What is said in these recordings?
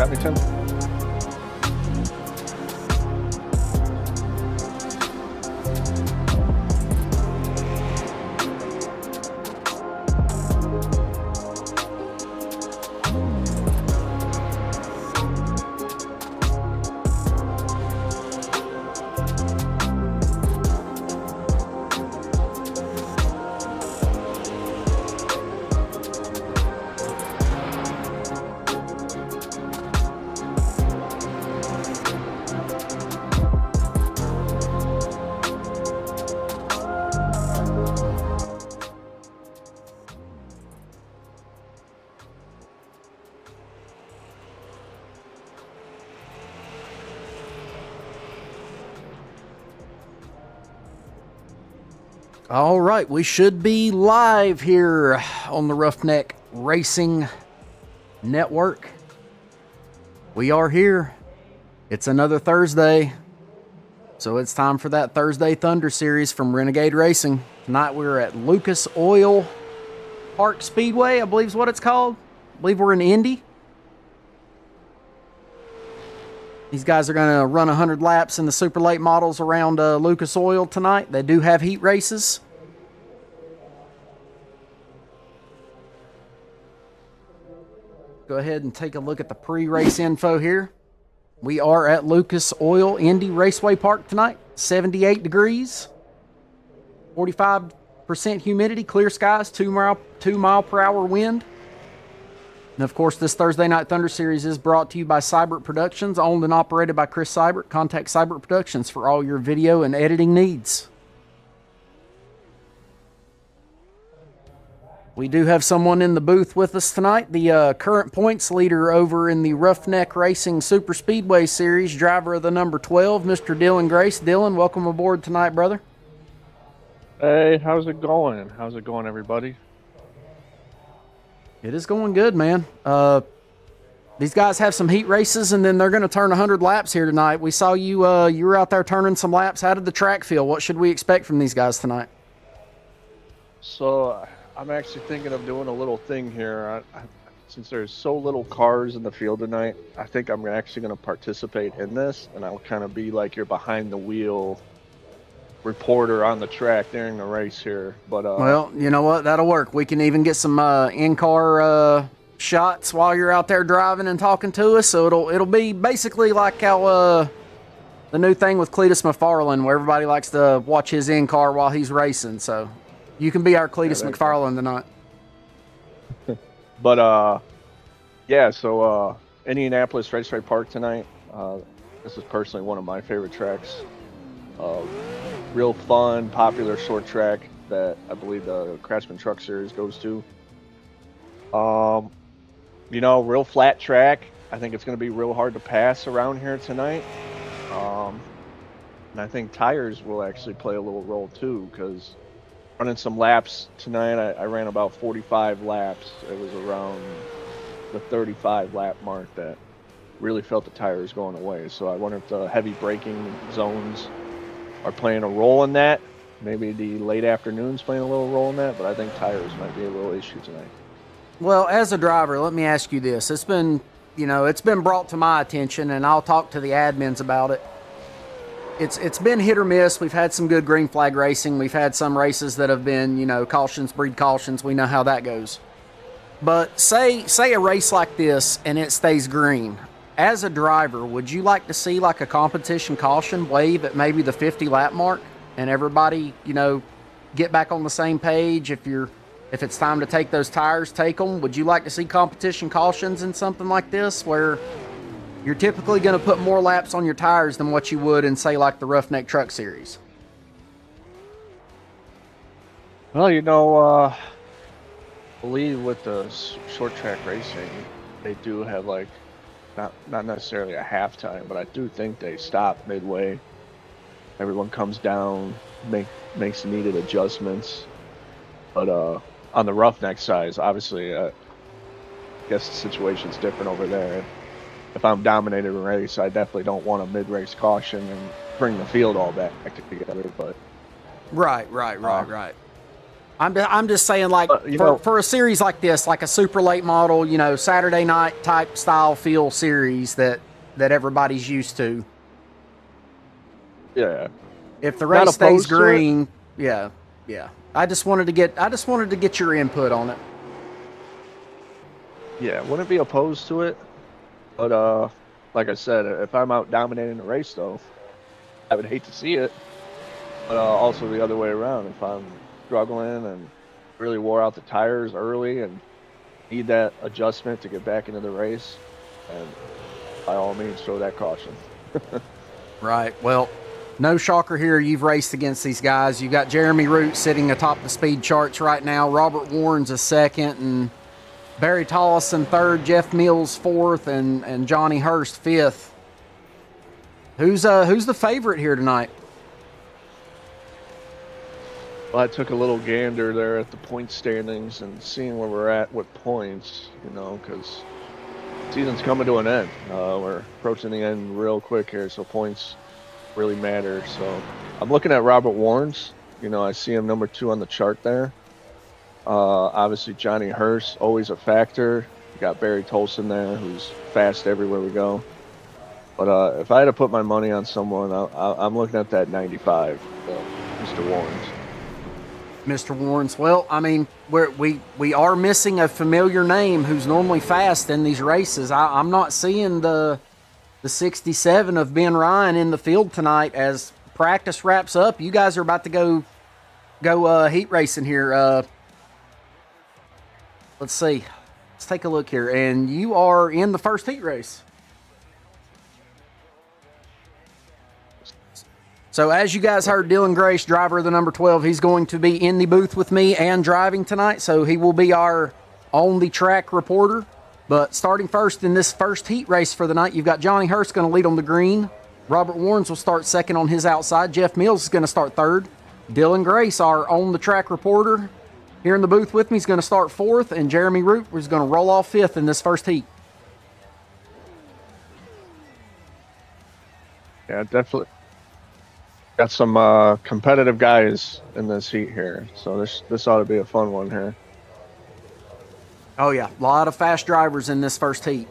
Got me, Tim? All right, we should be live here on the Ruff-Neck-Racing-Network. We are here. It's another Thursday, so it's time for that Thursday Thunder Series from Renegade Racing. Tonight we're at Lucas Oil Park Speedway, I believe is what it's called. I believe we're in Indy. These guys are going to run 100 laps in the super late models around Lucas Oil tonight. They do have heat races. Go ahead and take a look at the pre-race info here. We are at Lucas Oil Indy Raceway Park tonight. 78 degrees, 45% humidity, clear skies, 2 mile per hour wind. And of course, this Thursday Night Thunder Series is brought to you by Seibert Productions, owned and operated by Chris Seibert. Contact Seibert Productions for all your video and editing needs. We do have someone in the booth with us tonight, the current points leader over in the Ruff-Neck Racing Super Speedway Series, driver of the number 12, Mr. Dylan Grace. Dylan, welcome aboard tonight, brother. Hey, how's it going? How's it going, everybody? It is going good, man. These guys have some heat races, and then they're going to turn 100 laps here tonight. We saw you you were out there turning some laps. How did the track feel? What should we expect from these guys tonight? So I'm actually thinking of doing a little thing here. Since there's so little cars in the field tonight, I think I'm actually going to participate in this, and I'll kind of be like your behind-the-wheel reporter on the track during the race here. But well, you know what, that'll work. We can even get some in-car shots while you're out there driving and talking to us, so it'll be basically like how the new thing with Cletus McFarland, where everybody likes to watch his in-car while he's racing. So you can be our Cletus McFarland tonight. But yeah, so Indianapolis Raceway Park tonight. This is personally one of my favorite tracks. Real fun, popular short track that I believe the Craftsman Truck Series goes to. You know, real flat track. I think it's going to be real hard to pass around here tonight. And I think tires will actually play a little role too, because running some laps tonight, I ran about 45 laps. It was around the 35 lap mark that really felt the tires going away. So I wonder if the heavy braking zones are playing a role in that. Maybe the late afternoon's playing a little role in that, but I think tires might be a little issue tonight. Well, as a driver, let me ask you this. It's been brought to my attention, and I'll talk to the admins about it. It's been hit or miss. We've had some good green flag racing. We've had some races that have been, cautions breed cautions. We know how that goes. But say a race like this and it stays green. As a driver, would you like to see like a competition caution wave at maybe the 50 lap mark and everybody, get back on the same page? If it's time to take those tires, take them. Would you like to see competition cautions in something like this where you're typically going to put more laps on your tires than what you would in, say, like the Ruff-Neck Truck Series? Well, I believe with the short track racing, they do have like not necessarily a halftime, but I do think they stop midway. Everyone comes down, makes needed adjustments. But on the Ruff-Neck side, obviously, I guess the situation's different over there. If I'm dominating a race, I definitely don't want a mid-race caution and bring the field all back together. But right. I'm just saying, like, for a series like this, like a super late model, you know, Saturday night type style feel series that everybody's used to. Yeah. If the race stays green, yeah. I just wanted to get your input on it. Yeah, wouldn't be opposed to it. But like I said, if I'm out dominating the race, though, I would hate to see it. But also the other way around, if I'm struggling and really wore out the tires early and need that adjustment to get back into the race, and by all means, throw that caution. Right. Well, no shocker here. You've raced against these guys. You've got Jeremy Root sitting atop the speed charts right now. Robert Warren's a second, and Barry Tollison third. Jeff Mills fourth, and Johnny Hurst fifth. Who's the favorite here tonight? Well, I took a little gander there at the point standings and seeing where we're at with points, you know, because season's coming to an end. We're approaching the end real quick here, so points really matter. So I'm looking at Robert Warren's. You know, I see him number 2 on the chart there. Obviously, Johnny Hurst, always a factor. You got Barry Tolson there, who's fast everywhere we go. But if I had to put my money on someone, I'm looking at that 95, Mr. Warren's. Mr. Warren's. Well, I mean, we are missing a familiar name who's normally fast in these races. I'm not seeing the 67 of Ben Ryan in the field tonight as practice wraps up. You guys are about to go heat racing here. Let's see. Let's take a look here. And you are in the first heat race. So as you guys heard, Dylan Grace, driver of the number 12, he's going to be in the booth with me and driving tonight. So he will be our on-the-track reporter. But starting first in this first heat race for the night, you've got Johnny Hurst going to lead on the green. Robert Warren's will start second on his outside. Jeff Mills is going to start third. Dylan Grace, our on-the-track reporter, here in the booth with me, is going to start fourth. And Jeremy Root is going to roll off fifth in this first heat. Yeah, definitely. Got some competitive guys in this heat here, so this ought to be a fun one here. Oh yeah, a lot of fast drivers in this first heat.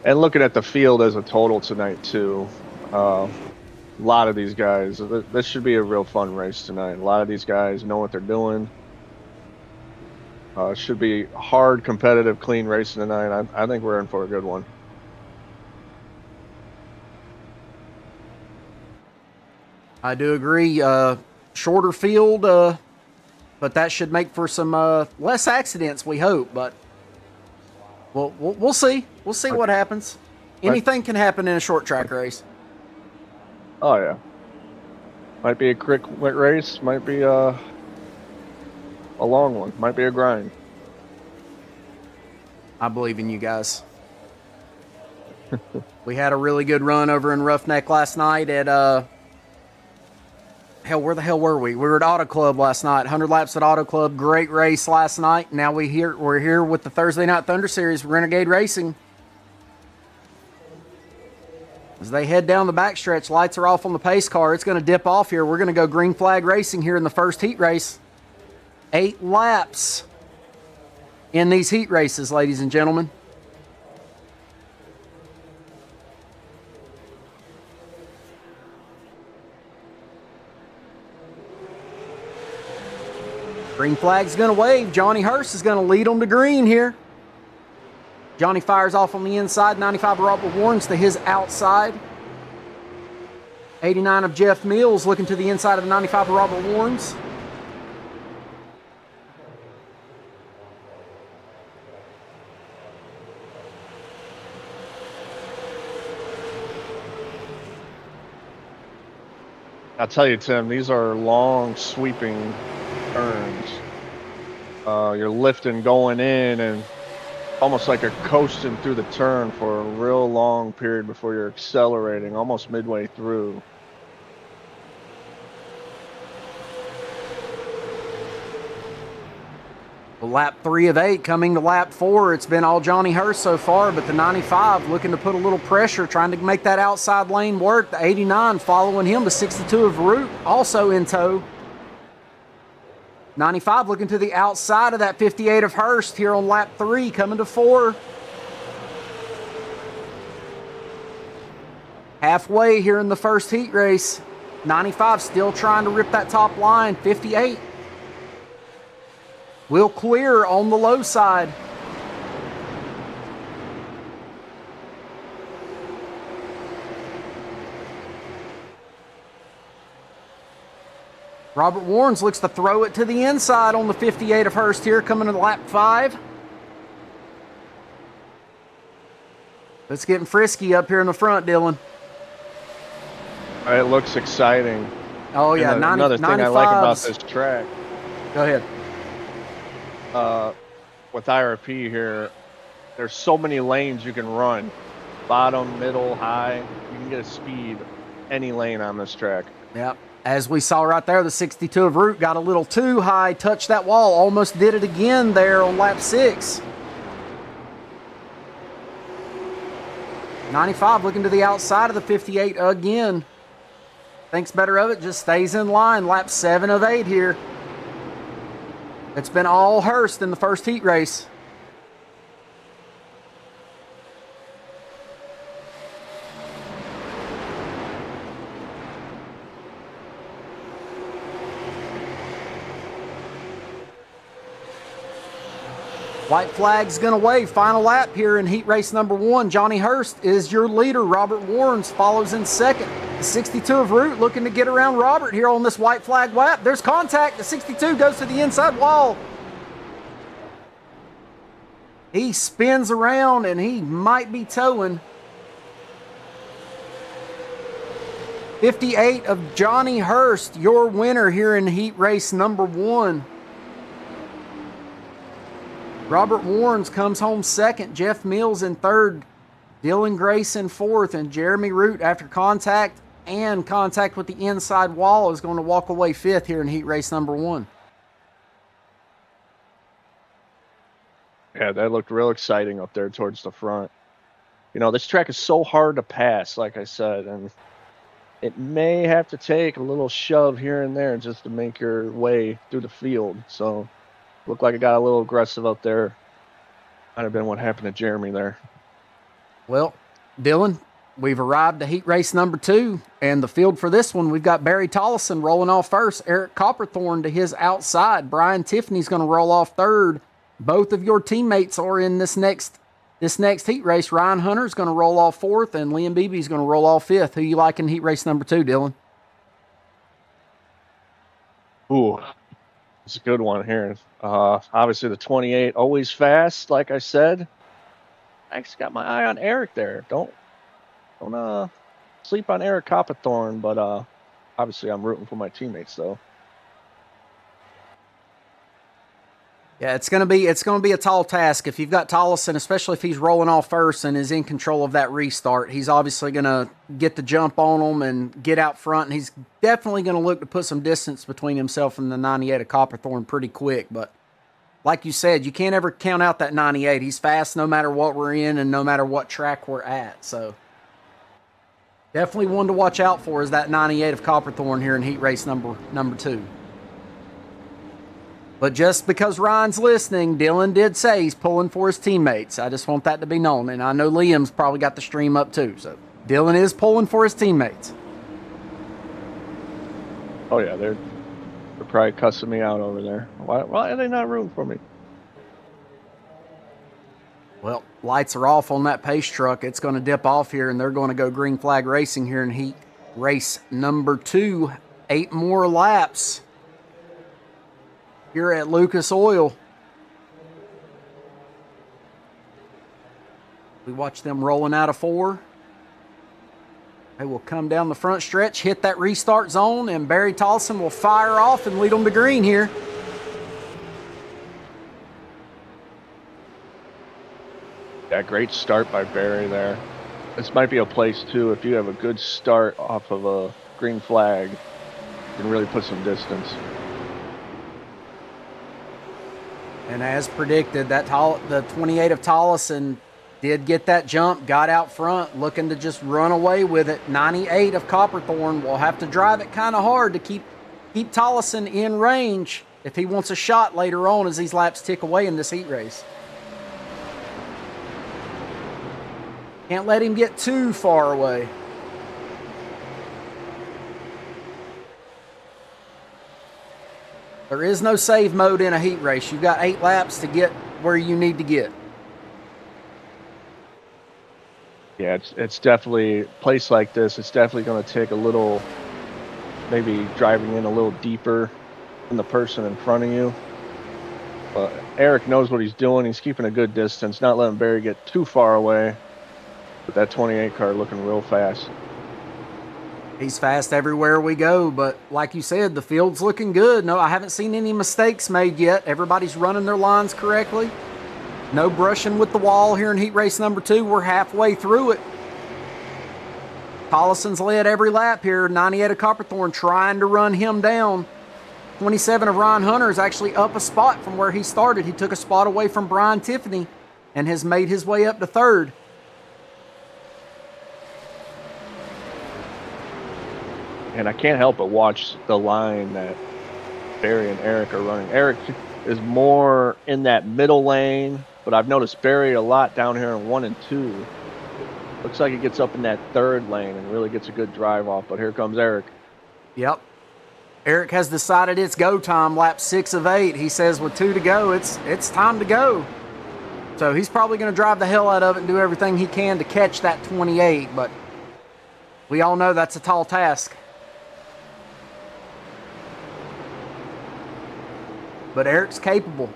And looking at the field as a total tonight too, a lot of these guys. This should be a real fun race tonight. A lot of these guys know what they're doing. Should be hard, competitive, clean racing tonight. I think we're in for a good one. I do agree. Shorter field, but that should make for some less accidents, we hope. But we'll see. We'll see what happens. Anything can happen in a short track race. Oh, yeah. Might be a quick race. Might be a long one. Might be a grind. I believe in you guys. We had a really good run over in Ruff-Neck last night at... Hell, where the hell were we? We were at Auto Club last night. 100 laps at Auto Club. Great race last night. Now we're here with the Thursday Night Thunder Series, Renegade Racing. As they head down the backstretch, lights are off on the pace car. It's going to dip off here. We're going to go green flag racing here in the first heat race. 8 laps in these heat races, ladies and gentlemen. Green flag's going to wave. Johnny Hurst is going to lead on to green here. Johnny fires off on the inside. 95 of Robert Warren's to his outside. 89 of Jeff Mills looking to the inside of the 95 of Robert Warren's. I'll tell you, Tim, these are long, sweeping turns. You're lifting going in and almost like you're coasting through the turn for a real long period before you're accelerating, almost midway through. Well, lap 3 of 8 coming to lap 4. It's been all Johnny Hurst so far, but the 95 looking to put a little pressure, trying to make that outside lane work. The 89 following him, the 62 of Root also in tow. 95 looking to the outside of that 58 of Hurst here on lap 3, coming to 4. Halfway here in the first heat race. 95 still trying to rip that top line. 58 will clear on the low side. Robert Warrens looks to throw it to the inside on the 58 of Hurst here, coming to lap 5. It's getting frisky up here in the front, Dylan. It looks exciting. Oh, yeah. Another thing I like about this track. Go ahead. With IRP here, there's so many lanes you can run. Bottom, middle, high. You can get a speed any lane on this track. Yep. As we saw right there, the 62 of Root got a little too high, touched that wall, almost did it again there on lap 6. 95 looking to the outside of the 58 again. Thinks better of it, just stays in line. Lap 7 of 8 here. It's been all Hurst in the first heat race. White flag's going to wave. Final lap here in heat race number 1. Johnny Hurst is your leader. Robert Warrens follows in second. The 62 of Root looking to get around Robert here on this white flag lap. There's contact. The 62 goes to the inside wall. He spins around and he might be towing. 58 of Johnny Hurst, your winner here in heat race number 1. Robert Warrens comes home second. Jeff Mills in third. Dylan Grace in fourth. And Jeremy Root, after contact and contact with the inside wall, is going to walk away fifth here in heat race number 1. Yeah, that looked real exciting up there towards the front. You know, this track is so hard to pass, like I said, and it may have to take a little shove here and there just to make your way through the field. So, looked like it got a little aggressive up there. Might have been what happened to Jeremy there. Well, Dylan, we've arrived to heat race number 2, and the field for this one, we've got Barry Tollison rolling off first, Eric Copperthorne to his outside. Brian Tiffany's going to roll off third. Both of your teammates are in this next heat race. Ryan Hunter's going to roll off fourth, and Liam Beebe's going to roll off fifth. Who you like in heat race number 2, Dylan? Ooh, it's a good one here. Obviously, the 28, always fast, like I said. I just got my eye on Eric there. Don't sleep on Eric Copperthorne, but obviously I'm rooting for my teammates, though. Yeah, it's gonna be a tall task if you've got Tollison, especially if he's rolling off first and is in control of that restart. He's obviously gonna get the jump on him and get out front, and he's definitely gonna look to put some distance between himself and the 98 of Copperthorne pretty quick. But like you said, you can't ever count out that 98. He's fast no matter what we're in and no matter what track we're at. So definitely one to watch out for is that 98 of Copperthorne here in heat race number 2. But just because Ryan's listening, Dylan did say he's pulling for his teammates. I just want that to be known. And I know Liam's probably got the stream up too. So Dylan is pulling for his teammates. Oh, yeah, they're probably cussing me out over there. Why are they not rooting for me? Well, lights are off on that pace truck. It's going to dip off here, and they're going to go green flag racing here in heat race number 2. 8 more laps here at Lucas Oil. We watch them rolling out of 4. They will come down the front stretch, hit that restart zone, and Barry Tollison will fire off and lead them to green here. Yeah, great start by Barry there. This might be a place, too, if you have a good start off of a green flag, you can really put some distance. And as predicted, the 28 of Tollison did get that jump, got out front, looking to just run away with it. 98 of Copperthorne will have to drive it kind of hard to keep Tollison in range if he wants a shot later on as these laps tick away in this heat race. Can't let him get too far away. There is no save mode in a heat race. You've got 8 laps to get where you need to get. Yeah, it's definitely a place like this. It's definitely going to take a little, maybe driving in a little deeper than the person in front of you. But Eric knows what he's doing. He's keeping a good distance, not letting Barry get too far away. But that 28 car looking real fast. He's fast everywhere we go, but like you said, the field's looking good. No, I haven't seen any mistakes made yet. Everybody's running their lines correctly. No brushing with the wall here in heat race number 2. We're halfway through it. Tollison's led every lap here. 98 of Copperthorne trying to run him down. 27 of Ryan Hunter is actually up a spot from where he started. He took a spot away from Brian Tiffany and has made his way up to 3rd. And I can't help but watch the line that Barry and Eric are running. Eric is more in that middle lane, but I've noticed Barry a lot down here in 1 and 2. Looks like he gets up in that 3rd lane and really gets a good drive off, but here comes Eric. Yep. Eric has decided it's go time, lap 6 of 8. He says with 2 to go, it's time to go. So he's probably going to drive the hell out of it and do everything he can to catch that 28, but we all know that's a tall task. But Eric's capable.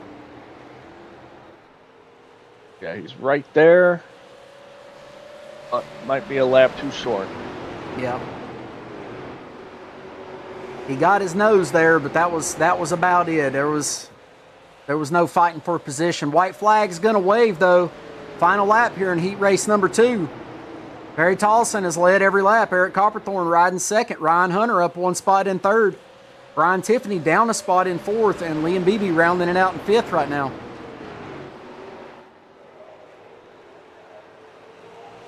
Yeah, he's right there. But might be a lap too short. Yeah. He got his nose there, but that was about it. There was no fighting for position. White flag's gonna wave though. Final lap here in heat race number 2. Barry Tollison has led every lap. Eric Copperthorne riding 2nd. Ryan Hunter up 1 spot in 3rd. Brian Tiffany down a spot in 4th, and Liam Beebe rounding it out in 5th right now.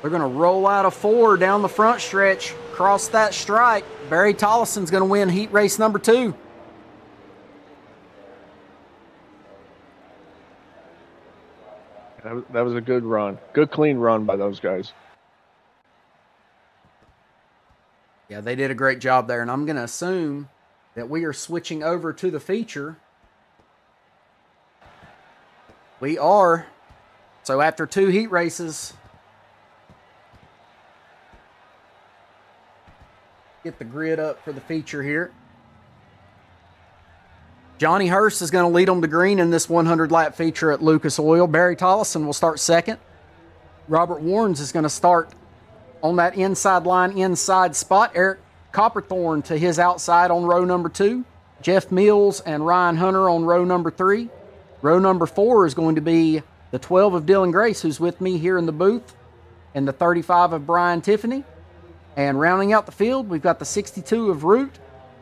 They're going to roll out a 4 down the front stretch, cross that stripe. Barry Tollison's going to win heat race number 2. That was a good run. Good, clean run by those guys. Yeah, they did a great job there, and I'm going to assume that we are switching over to the feature. We are. So after 2 heat races, get the grid up for the feature here. Johnny Hurst is going to lead them to green in this 100-lap feature at Lucas Oil. Barry Tollison will start 2nd. Robert Warrens is going to start on that inside line, inside spot. Eric Copperthorne to his outside on row number 2. Jeff Mills and Ryan Hunter on row number 3. Row number 4 is going to be the 12 of Dylan Grace, who's with me here in the booth, and the 35 of Brian Tiffany. And rounding out the field, we've got the 62 of Root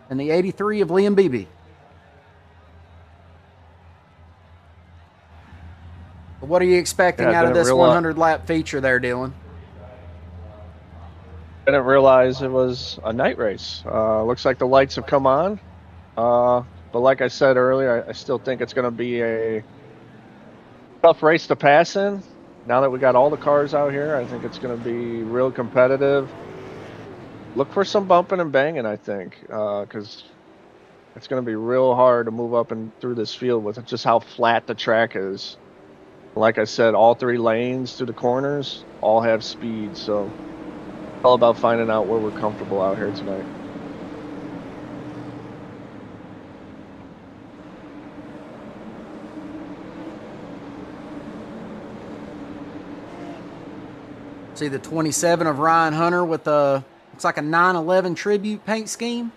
and the 83 of Liam Beebe. What are you expecting out of this 100-lap feature there, Dylan? I didn't realize it was a night race. Looks like the lights have come on. But like I said earlier, I still think it's going to be a tough race to pass in. Now that we got all the cars out here, I think it's going to be real competitive. Look for some bumping and banging, I think, because it's going to be real hard to move up and through this field with just how flat the track is. Like I said, all 3 lanes through the corners all have speed, so it's all about finding out where we're comfortable out here tonight. See the 27 of Ryan Hunter with a, looks like a 911 tribute paint scheme,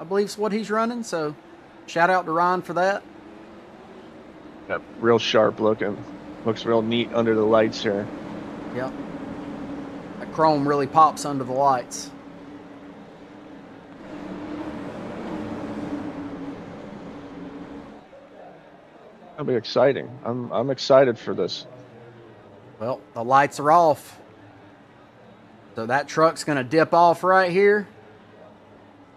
I believe is what he's running. So shout out to Ryan for that. Yeah, real sharp looking. Looks real neat under the lights here. Yep. That chrome really pops under the lights. That'll be exciting. I'm excited for this. Well, the lights are off. So that truck's going to dip off right here.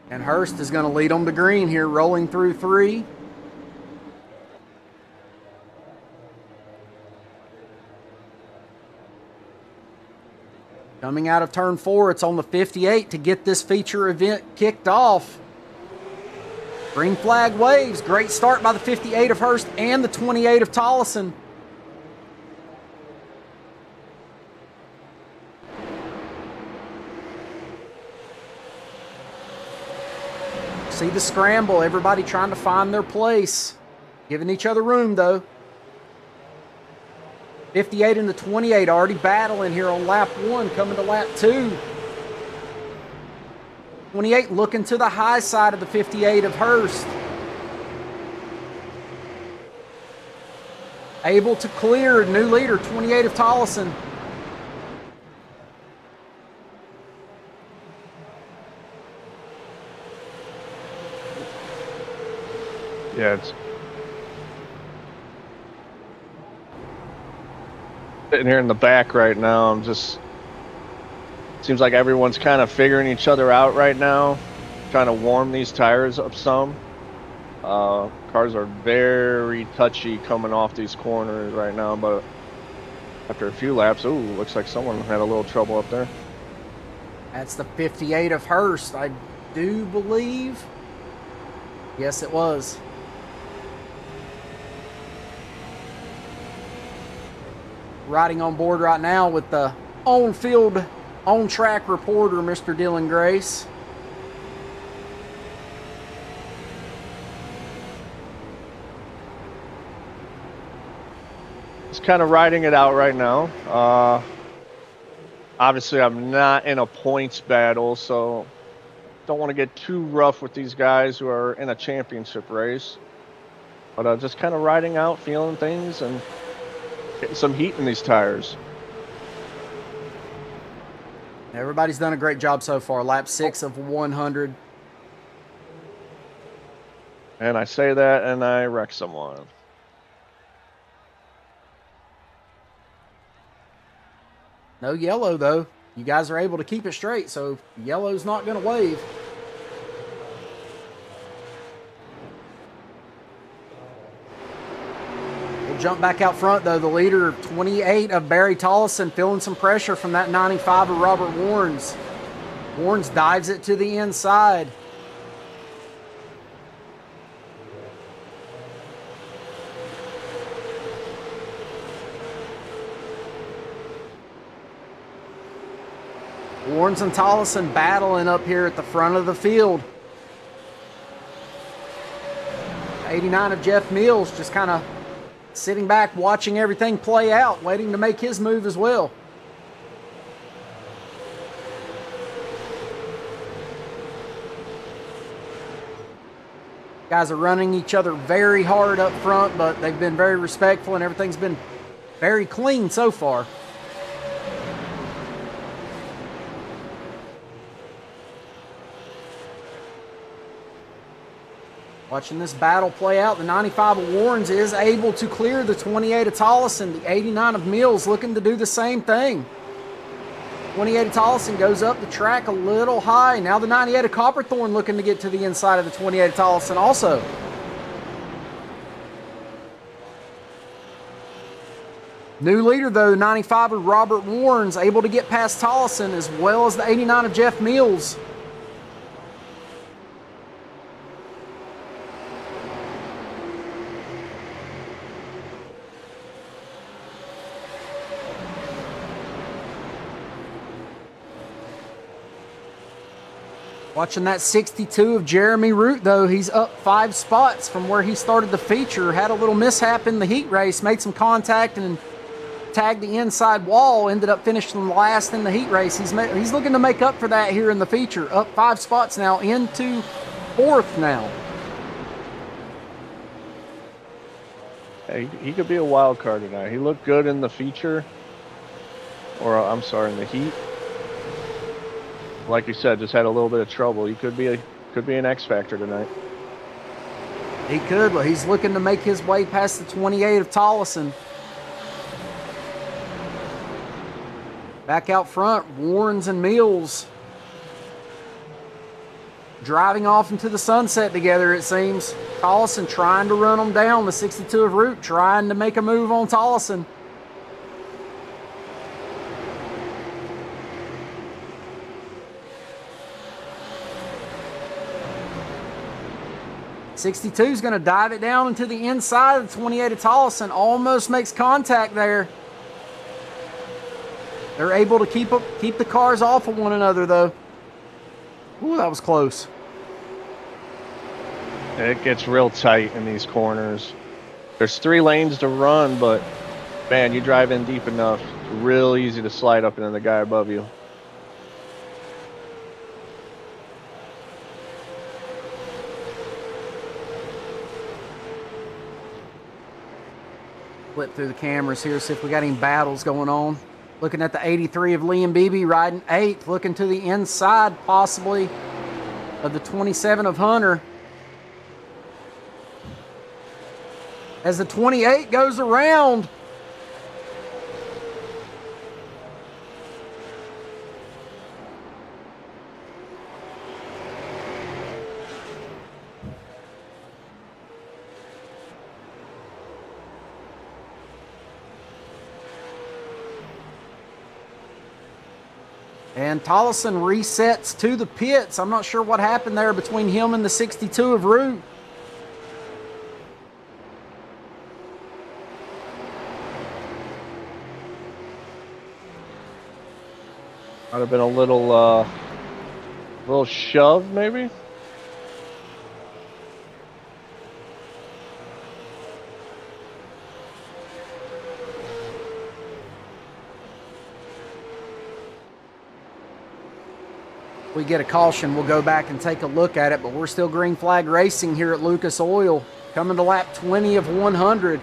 And Hurst is going to lead them to green here, rolling through 3. Coming out of turn 4, it's on the 58 to get this feature event kicked off. Green flag waves. Great start by the 58 of Hurst and the 28 of Tollison. See the scramble. Everybody trying to find their place. Giving each other room, though. 58 and the 28 already battling here on lap 1, coming to lap 2. 28 looking to the high side of the 58 of Hurst. Able to clear new leader, 28 of Tollison. Yeah, it's sitting here in the back right now. I'm just, seems like everyone's kind of figuring each other out right now, trying to warm these tires up some. Cars are very touchy coming off these corners right now, but after a few laps, ooh, looks like someone had a little trouble up there. That's the 58 of Hurst, I do believe. Yes, it was. Riding on board right now with the on-field, on-track reporter, Mr. Dylan Grace. Just kind of riding it out right now. Obviously, I'm not in a points battle, so don't want to get too rough with these guys who are in a championship race. But just kind of riding out, feeling things, and getting some heat in these tires. Everybody's done a great job so far. Lap 6 of 100. And I say that, and I wreck someone. No yellow, though. You guys are able to keep it straight, so yellow's not going to wave. We'll jump back out front, though. The leader, 28 of Barry Tollison, feeling some pressure from that 95 of Robert Warnes. Warnes dives it to the inside. Warnes and Tollison battling up here at the front of the field. 89 of Jeff Mills just kind of sitting back, watching everything play out, waiting to make his move as well. Guys are running each other very hard up front, but they've been very respectful and everything's been very clean so far. Watching this battle play out, the 95 of Warnes is able to clear the 28 of Tollison. The 89 of Mills looking to do the same thing. 28 of Tollison goes up the track a little high. Now the 98 of Copperthorne looking to get to the inside of the 28 of Tollison also. New leader, though, 95 of Robert Warnes, able to get past Tollison, as well as the 89 of Jeff Mills. Watching that 62 of Jeremy Root, though, he's up 5 spots from where he started the feature. Had a little mishap in the heat race, made some contact and tagged the inside wall, ended up finishing last in the heat race. He's looking to make up for that here in the feature. Up 5 spots now, into 4th now. Hey, he could be a wild card tonight. He looked good in the feature, or I'm sorry, in the heat. Like you said, just had a little bit of trouble. He could be an X factor tonight. He could, but he's looking to make his way past the 28 of Tollison. Back out front, Warrens and Mills driving off into the sunset together, it seems. Tollison trying to run them down. The 62 of Root trying to make a move on Tollison. '62 is going to dive it down into the inside of the 28 of Tollison. Almost makes contact there. They're able to keep the cars off of one another, though. Ooh, that was close. It gets real tight in these corners. There's 3 lanes to run, but man, you drive in deep enough, it's real easy to slide up into the guy above you. Flip through the cameras here, see if we got any battles going on. Looking at the 83 of Liam Beebe riding 8th, looking to the inside possibly of the 27 of Hunter. As the 28 goes around. And Tollison resets to the pits. I'm not sure what happened there between him and the 62 of Root. Might have been a little shove, maybe. We get a caution, we'll go back and take a look at it, but we're still green flag racing here at Lucas Oil, coming to lap 20 of 100.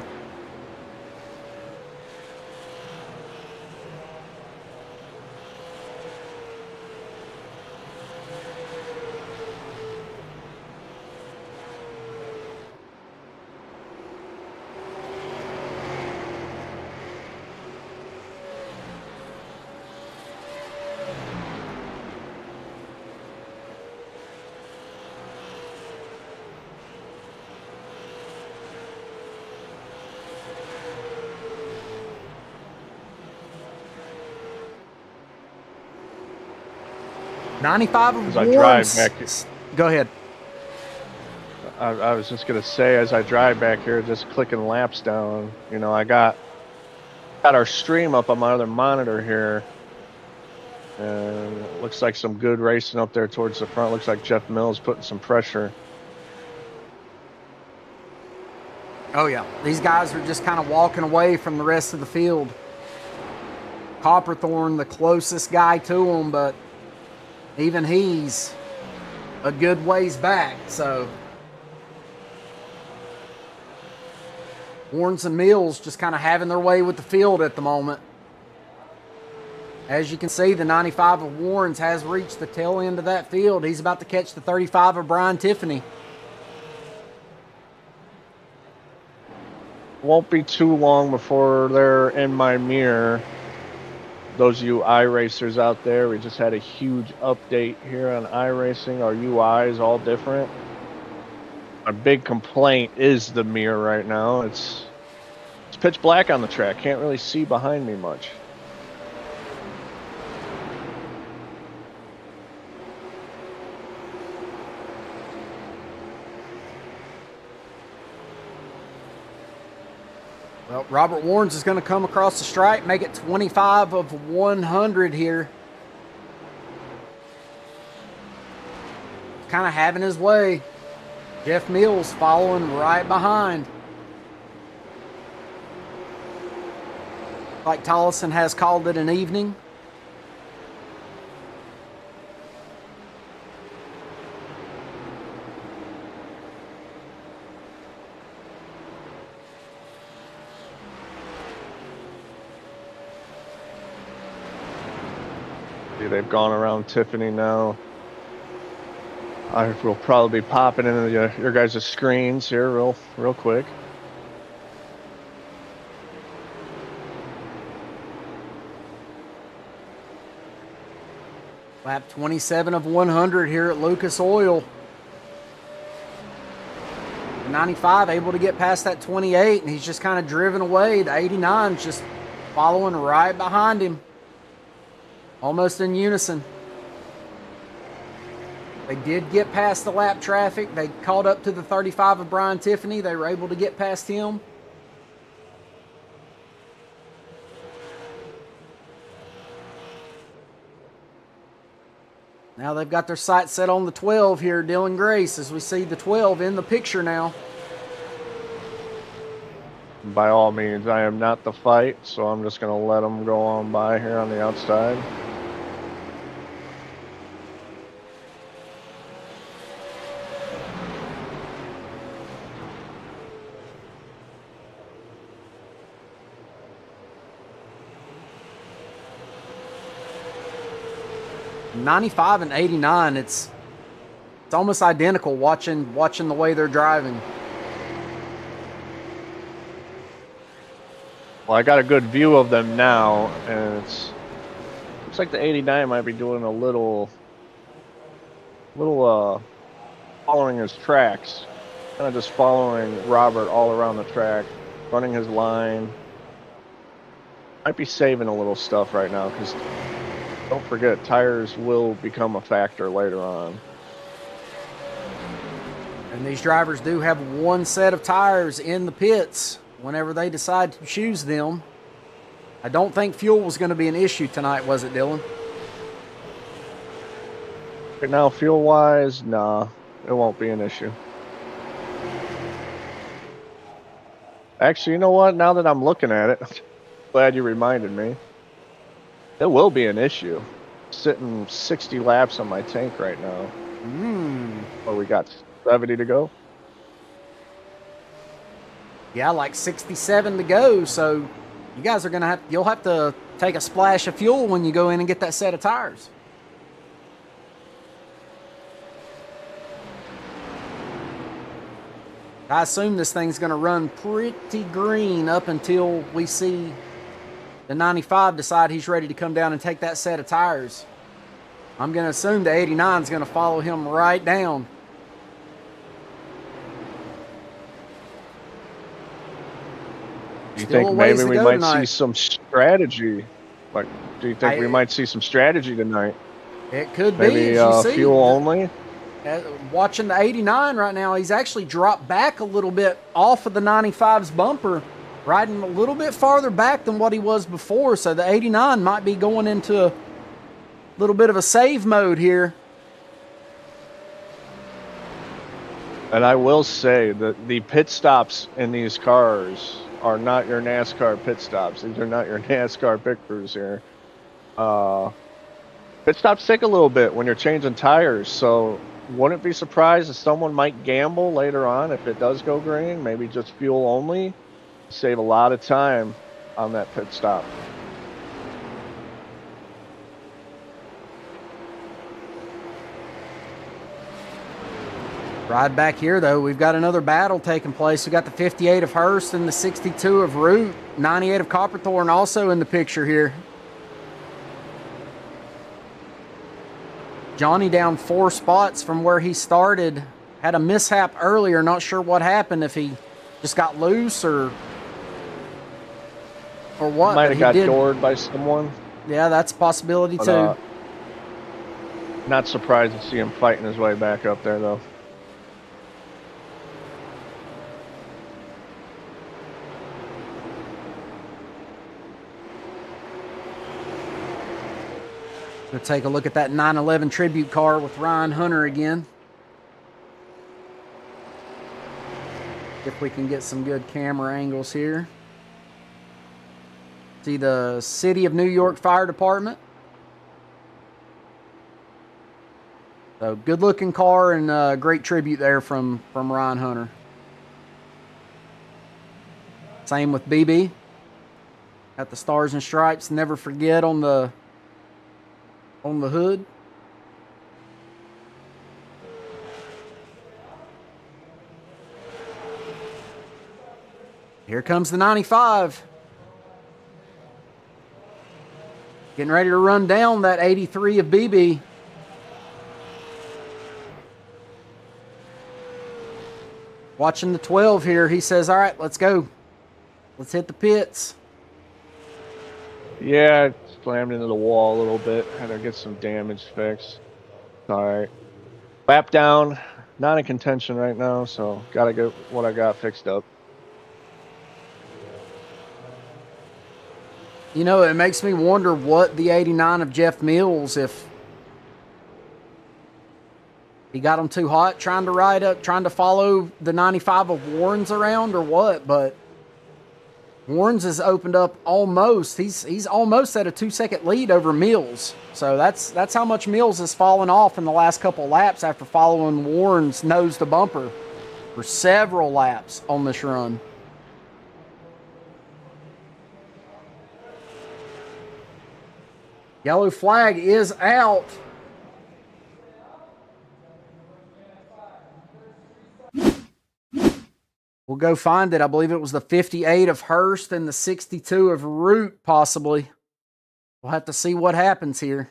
'95 of Warrens. Go ahead. I was just gonna say, as I drive back here, just clicking laps down. You know, I got our stream up on my other monitor here, and it looks like some good racing up there towards the front. Looks like Jeff Mills putting some pressure. Oh yeah, these guys are just kind of walking away from the rest of the field. Copperthorne, the closest guy to them, but even he's a good ways back, so. Warrens and Mills just kind of having their way with the field at the moment. As you can see, the 95 of Warrens has reached the tail end of that field. He's about to catch the 35 of Brian Tiffany. Won't be too long before they're in my mirror. Those of you iRacers out there, we just had a huge update here on iRacing. Our UI is all different. Our big complaint is the mirror right now. It's pitch black on the track. Can't really see behind me much. Well, Robert Warrens is going to come across the stripe, make it 25 of 100 here. Kind of having his way. Jeff Mills following right behind. Like Tollison has called it an evening. See, they've gone around Tiffany now. I will probably be popping into your guys' screens here real quick. Lap 27 of 100 here at Lucas Oil. 95 able to get past that 28, and he's just kind of driven away. The 89 is just following right behind him, almost in unison. They did get past the lap traffic. They caught up to the 35 of Brian Tiffany. They were able to get past him. Now they've got their sights set on the 12 here, Dylan Grace, as we see the 12 in the picture now. By all means, I am not the fight, so I'm just going to let them go on by here on the outside. '95 and '89, it's almost identical watching the way they're driving. Well, I got a good view of them now, and looks like the 89 might be doing a little following his tracks, kind of just following Robert all around the track, running his line. Might be saving a little stuff right now, because don't forget, tires will become a factor later on. And these drivers do have one set of tires in the pits whenever they decide to choose them. I don't think fuel was going to be an issue tonight, was it, Dylan? Right now, fuel-wise, nah, it won't be an issue. Actually, you know what? Now that I'm looking at it, glad you reminded me. It will be an issue. Sitting 60 laps on my tank right now. Or we got 70 to go. Yeah, like 67 to go. So you guys are gonna you'll have to take a splash of fuel when you go in and get that set of tires. I assume this thing's gonna run pretty green up until we see the 95 decide he's ready to come down and take that set of tires. I'm going to assume the 89 is going to follow him right down. Do you think maybe we might see some strategy? Like, do you think we might see some strategy tonight? It could be. Maybe fuel only? Watching the 89 right now, he's actually dropped back a little bit off of the 95's bumper, riding a little bit farther back than what he was before. So the 89 might be going into a little bit of a save mode here. And I will say that the pit stops in these cars are not your NASCAR pit stops. These are not your NASCAR pit crews here. Pit stops take a little bit when you're changing tires, so wouldn't be surprised if someone might gamble later on if it does go green, maybe just fuel only. Save a lot of time on that pit stop. Right back here, though, we've got another battle taking place. We've got the 58 of Hurst and the 62 of Root. 98 of Copperthorne also in the picture here. Johnny down 4 spots from where he started. Had a mishap earlier. Not sure what happened, if he just got loose or what. Might have got doored by someone. Yeah, that's a possibility too. Not surprised to see him fighting his way back up there, though. We'll take a look at that 911 tribute car with Ryan Hunter again. If we can get some good camera angles here. See the City of New York Fire Department. So good looking car and great tribute there from Ryan Hunter. Same with BB. Got the stars and stripes, never forget on the hood. Here comes the 95. Getting ready to run down that 83 of BB. Watching the 12 here, he says, all right, let's go. Let's hit the pits. Yeah, it slammed into the wall a little bit. Had to get some damage fixed. All right. Lap down. Not in contention right now, so got to get what I got fixed up. You know, it makes me wonder what the 89 of Jeff Mills, if he got him too hot trying to follow the 95 of Warren's around or what, but Warren's has opened up almost. He's almost at a 2-second lead over Mills. So that's how much Mills has fallen off in the last couple of laps after following Warren's nose to bumper for several laps on this run. Yellow flag is out. We'll go find it. I believe it was the 58 of Hurst and the 62 of Root, possibly. We'll have to see what happens here.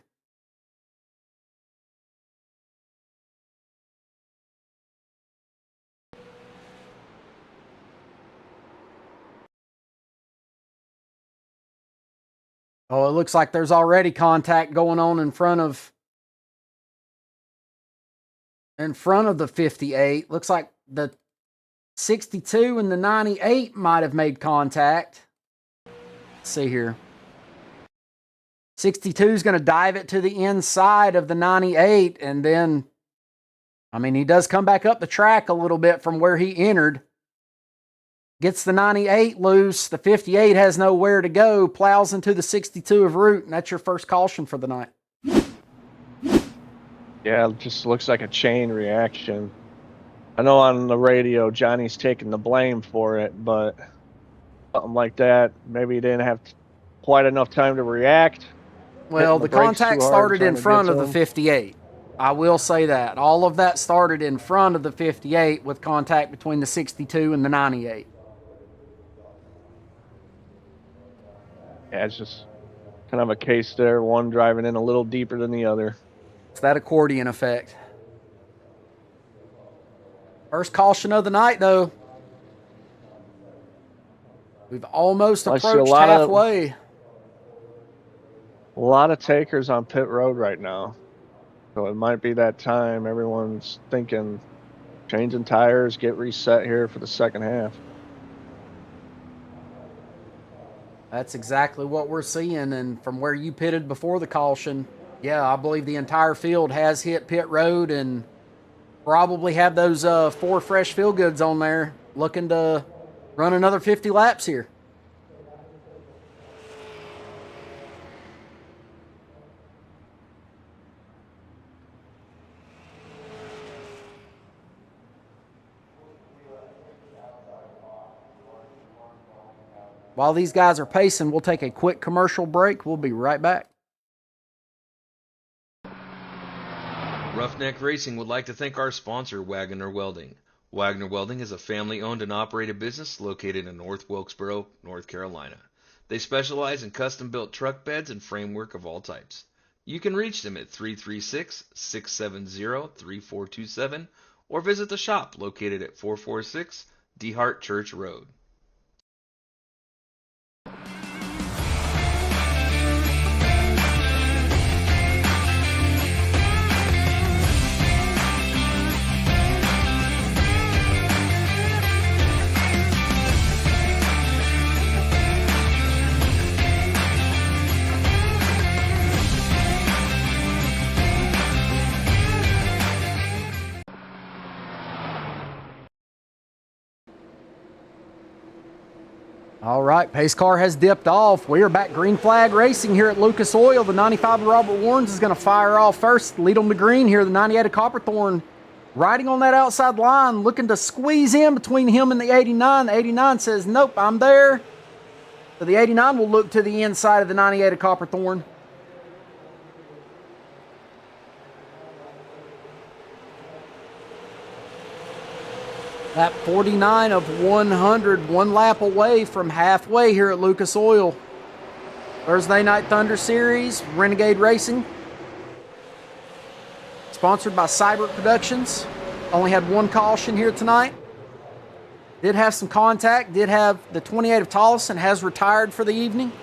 Oh, it looks like there's already contact going on in front of the 58. Looks like the 62 and the 98 might have made contact. Let's see here. 62 is going to dive it to the inside of the 98, and then, I mean, he does come back up the track a little bit from where he entered. Gets the 98 loose. The 58 has nowhere to go. Plows into the 62 of Root, and that's your first caution for the night. Yeah, it just looks like a chain reaction. I know on the radio Johnny's taking the blame for it, but something like that, maybe he didn't have quite enough time to react. Well, the contact started in front of the 58. I will say that. All of that started in front of the 58 with contact between the 62 and the 98. Yeah, it's just kind of a case there, one driving in a little deeper than the other. It's that accordion effect. First caution of the night, though. We've almost approached halfway. A lot of takers on pit road right now. So it might be that time everyone's thinking, changing tires, get reset here for the second half. That's exactly what we're seeing. And from where you pitted before the caution, yeah, I believe the entire field has hit pit road and probably have those 4 fresh feel goods on there looking to run another 50 laps here. While these guys are pacing, we'll take a quick commercial break. We'll be right back. Ruff-Neck Racing would like to thank our sponsor, Wagner Welding. Wagner Welding is a family-owned and operated business located in North Wilkesboro, North Carolina. They specialize in custom-built truck beds and framework of all types. You can reach them at 336-670-3427 or visit the shop located at 446 DeHart Church Road. All right, pace car has dipped off. We are back green flag racing here at Lucas Oil. The 95 of Robert Warrens is going to fire off first, lead them to green here. The 98 of Copperthorne riding on that outside line, looking to squeeze in between him and the 89. The 89 says, nope, I'm there. So the 89 will look to the inside of the 98 of Copperthorne. Lap 49 of 100, one lap away from halfway here at Lucas Oil. Thursday Night Thunder Series, Renegade Racing. Sponsored by Seibert Productions. Only had one caution here tonight. Did have some contact, did have the 28 of Tolleson, has retired for the evening.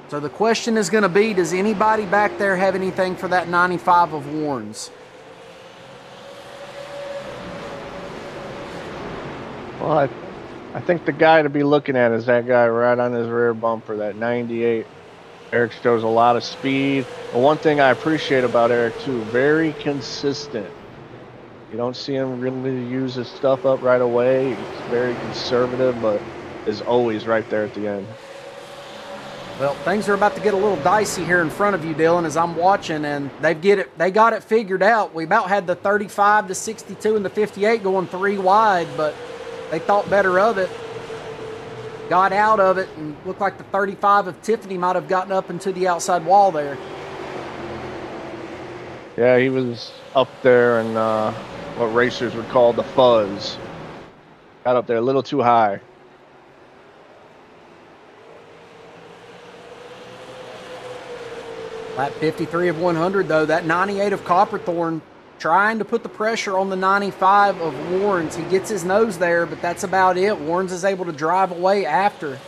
So the question is going to be, does anybody back there have anything for that 95 of Warren's? Well, I think the guy to be looking at is that guy right on his rear bumper, that 98. Eric shows a lot of speed. And one thing I appreciate about Eric, too, very consistent. You don't see him really use his stuff up right away. He's very conservative, but is always right there at the end. Well, things are about to get a little dicey here in front of you, Dylan, as I'm watching, and they got it figured out. We about had the 35, the 62, and the 58 going 3 wide, but they thought better of it. Got out of it, and looked like the 35 of Tiffany might have gotten up into the outside wall there. Yeah, he was up there in what racers would call the fuzz. Got up there a little too high. Lap 53 of 100, though, that 98 of Copperthorne trying to put the pressure on the 95 of Warren's. He gets his nose there, but that's about it. Warren's is able to drive away after.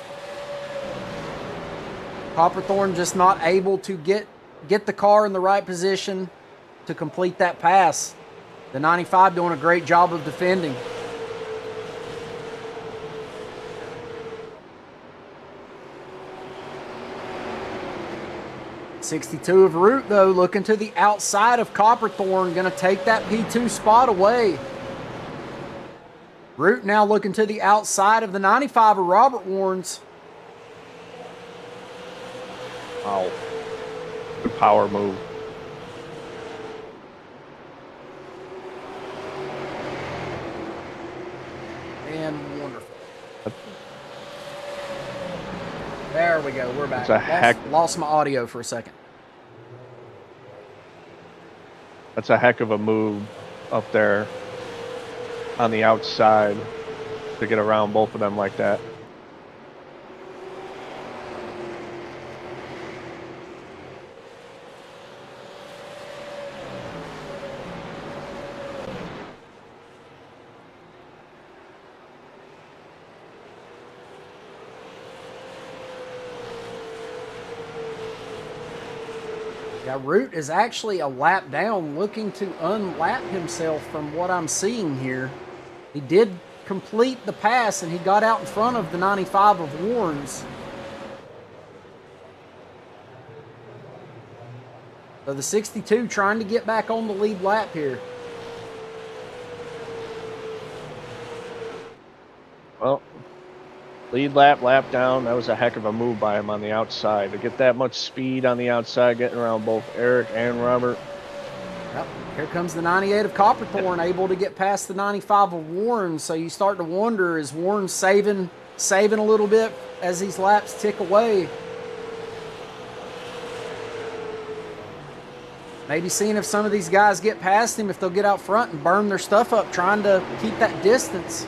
Copperthorne just not able to get the car in the right position to complete that pass. The 95 doing a great job of defending. .62 of Root, though, looking to the outside of Copperthorne, going to take that P2 spot away. Root now looking to the outside of the 95 of Robert Warren's. Wow. Good power move. And wonderful. There we go. We're back. Lost my audio for a second. That's a heck of a move up there on the outside to get around both of them like that. Yeah, Root is actually a lap down, looking to unlap himself from what I'm seeing here. He did complete the pass, and he got out in front of the 95 of Warren's. So the 62 trying to get back on the lead lap here. Well, lead lap, lap down. That was a heck of a move by him on the outside. To get that much speed on the outside, getting around both Eric and Robert. Yep. Here comes the 98 of Copperthorne, able to get past the 95 of Warren. So you start to wonder, is Warren saving a little bit as these laps tick away? Maybe seeing if some of these guys get past him, if they'll get out front and burn their stuff up, trying to keep that distance.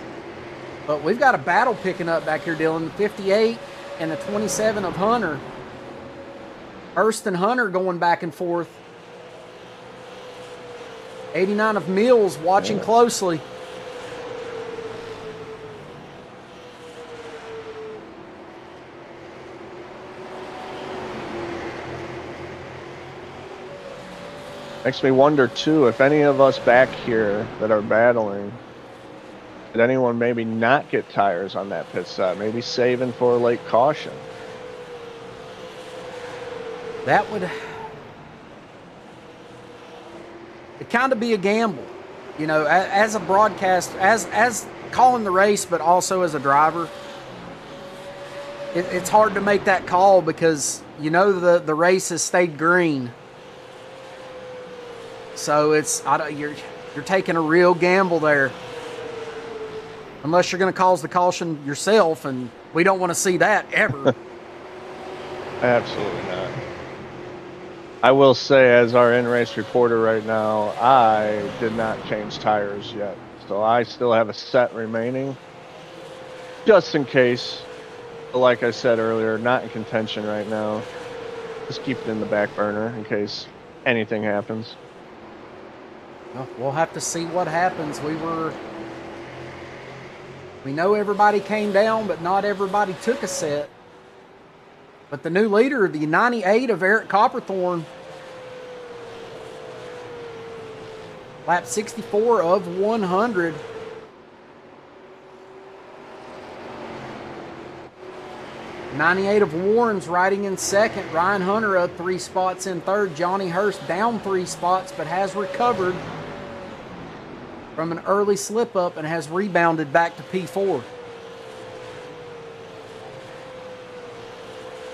But we've got a battle picking up back here, Dylan. The 58 and the 27 of Hunter. Hurst and Hunter going back and forth. 89 of Mills watching closely. Makes me wonder, too, if any of us back here that are battling, did anyone maybe not get tires on that pit stop? Maybe saving for a late caution? That would... It kind of be a gamble, you know, as a broadcast, as calling the race, but also as a driver. It's hard to make that call because you know the race has stayed green, so you're taking a real gamble there, unless you're going to cause the caution yourself, and we don't want to see that ever. Absolutely not. I will say, as our in-race reporter right now, I did not change tires yet. So I still have a set remaining, just in case. But like I said earlier, not in contention right now. Just keep it in the back burner in case anything happens. Well, we'll have to see what happens. We know everybody came down, but not everybody took a set. But the new leader, the 98 of Eric Copperthorne, lap 64 of 100. '98 of Warren's riding in second. Ryan Hunter up 3 spots in third. Johnny Hurst down 3 spots, but has recovered from an early slip up and has rebounded back to P4.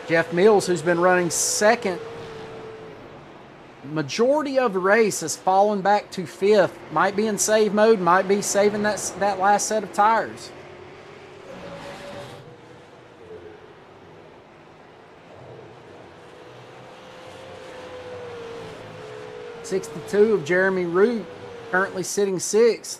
Jeff Mills, who's been running second majority of the race, has fallen back to 5th. Might be in save mode, might be saving that last set of tires. '62 of Jeremy Root, currently sitting 6th.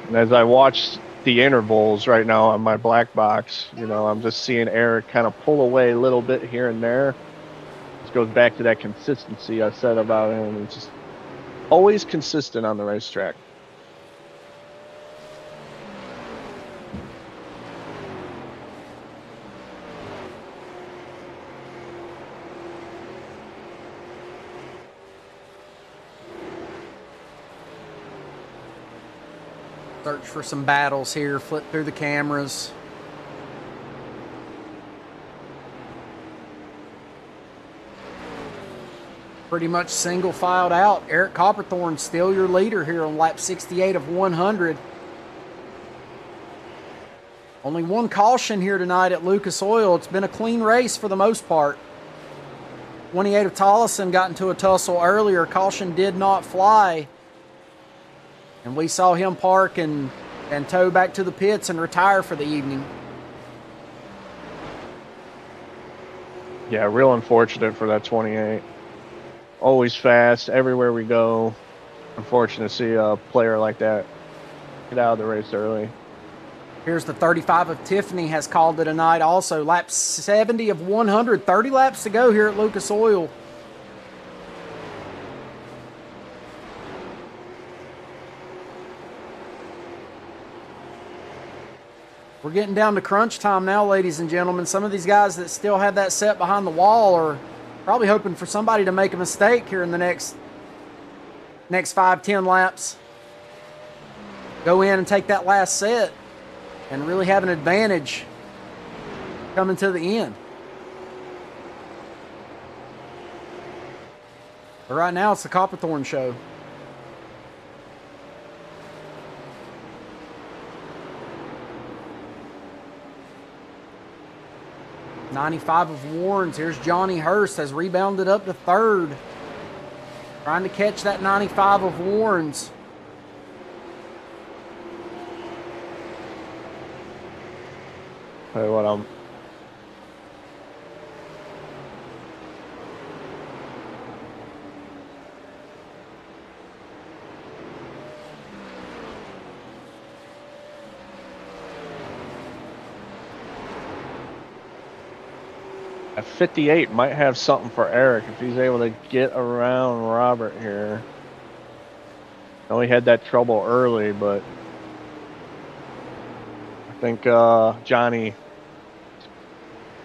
And as I watch the intervals right now on my black box, you know, I'm just seeing Eric kind of pull away a little bit here and there. This goes back to that consistency I said about him. He's just always consistent on the racetrack. Search for some battles here, flip through the cameras. Pretty much single filed out. Eric Copperthorne still your leader here on lap 68 of 100. Only one caution here tonight at Lucas Oil. It's been a clean race for the most part. 28 of Tollison got into a tussle earlier. Caution did not fly. And we saw him park and tow back to the pits and retire for the evening. Yeah, real unfortunate for that 28. Always fast, everywhere we go. Unfortunate to see a player like that get out of the race early. Here's the 35 of Tiffany has called it a night also. Lap 70 of 100, 30 laps to go here at Lucas Oil. We're getting down to crunch time now, ladies and gentlemen. Some of these guys that still have that set behind the wall are probably hoping for somebody to make a mistake here in the next 5-10 laps. Go in and take that last set and really have an advantage coming to the end. But right now, it's the Copperthorne show. '95 of Warren's. Here's Johnny Hurst, has rebounded up to 3rd. Trying to catch that 95 of Warren's. Tell you what, I'm at 58 might have something for Eric if he's able to get around Robert here. I know he had that trouble early, but I think Johnny,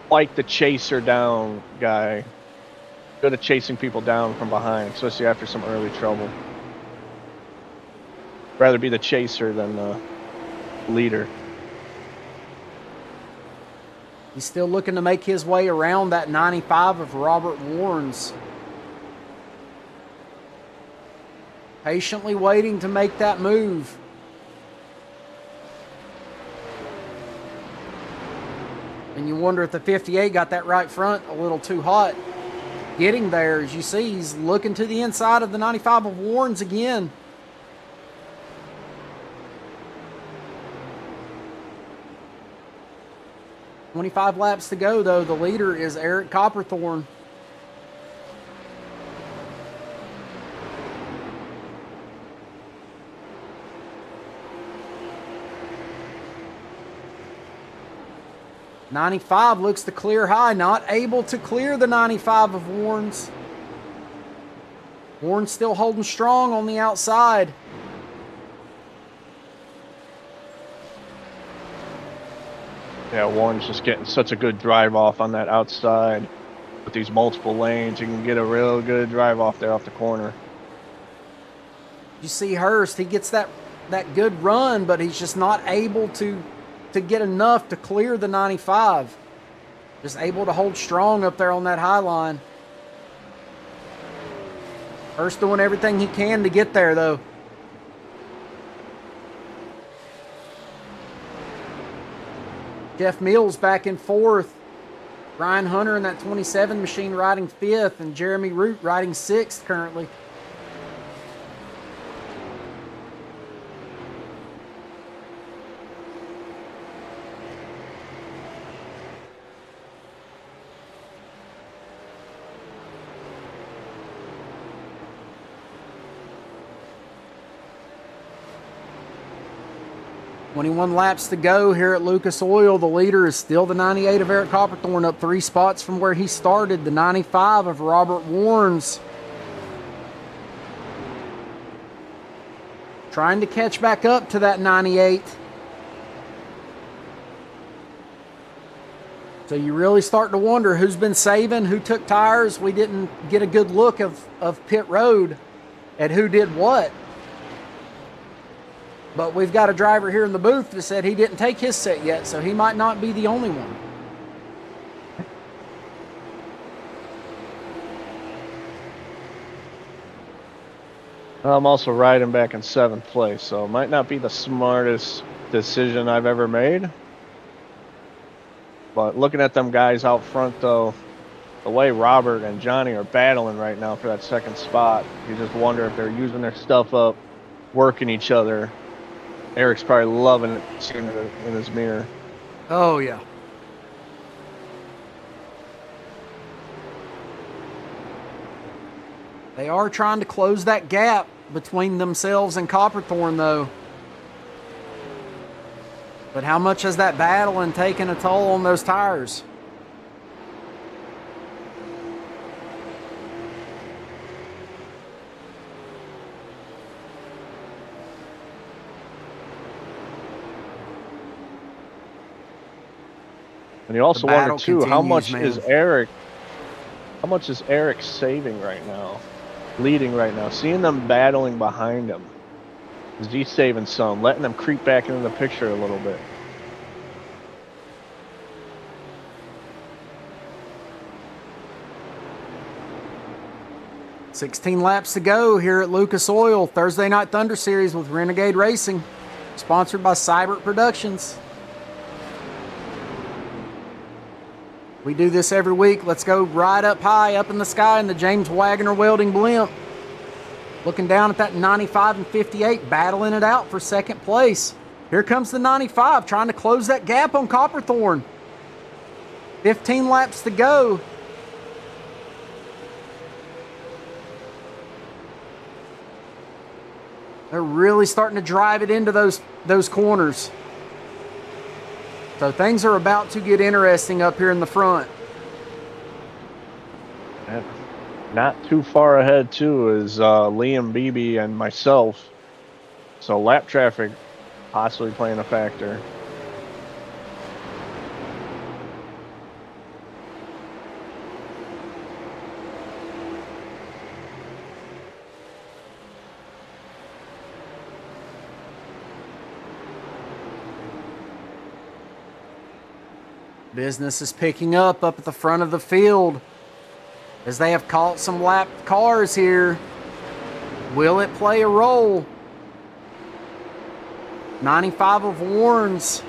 like the chaser down guy, good at chasing people down from behind, especially after some early trouble. Rather be the chaser than the leader. He's still looking to make his way around that 95 of Robert Warren's. Patiently waiting to make that move. And you wonder if the 58 got that right front a little too hot. getting there. As you see, he's looking to the inside of the 95 of Warren's again. "25 laps to go, though. The leader is Eric Copperthorne. "95 looks to clear high, not able to clear the 95 of Warren's. Warren's still holding strong on the outside. Yeah, Warren's just getting such a good drive off on that outside. With these multiple lanes, you can get a real good drive off there off the corner. You see Hurst, he gets that good run, but he's just not able to get enough to clear the 95. Just able to hold strong up there on that high line. Hurst doing everything he can to get there, though. Jeff Mills back in fourth. Ryan Hunter in that 27 machine riding fifth, and Jeremy Root riding sixth currently. "21 laps to go here at Lucas Oil. The leader is still the 98 of Eric Copperthorne, up 3 spots from where he started. The 95 of Robert Warnes. Trying to catch back up to that 98. So you really start to wonder who's been saving, who took tires. We didn't get a good look of pit road at who did what. But we've got a driver here in the booth that said he didn't take his set yet, so he might not be the only one. I'm also riding back in 7th place, so it might not be the smartest decision I've ever made. But looking at them guys out front, though, the way Robert and Johnny are battling right now for that 2nd spot, you just wonder if they're using their stuff up, working each other. Eric's probably loving it, seeing it in his mirror. Oh, yeah. They are trying to close that gap between themselves and Copperthorne, though. But how much has that battling taken a toll on those tires? And you also wonder too, how much continues, is Eric saving right now, leading right now? Seeing them battling behind him, is he saving some, letting them creep back into the picture a little bit? "16 laps to go here at Lucas Oil, Thursday Night Thunder Series with Renegade Racing, sponsored by Seibert Productions. We do this every week. Let's go right up high, up in the sky in the James Wagner Welding blimp. Looking down at that 95 and 58, battling it out for 2nd place. Here comes the 95, trying to close that gap on Copperthorne. 15 laps to go. They're really starting to drive it into those corners. So things are about to get interesting up here in the front. And not too far ahead, too, is Liam Beebe and myself. So lap traffic possibly playing a factor. Business is picking up at the front of the field as they have caught some lapped cars here. Will it play a role? 95 of Warnes.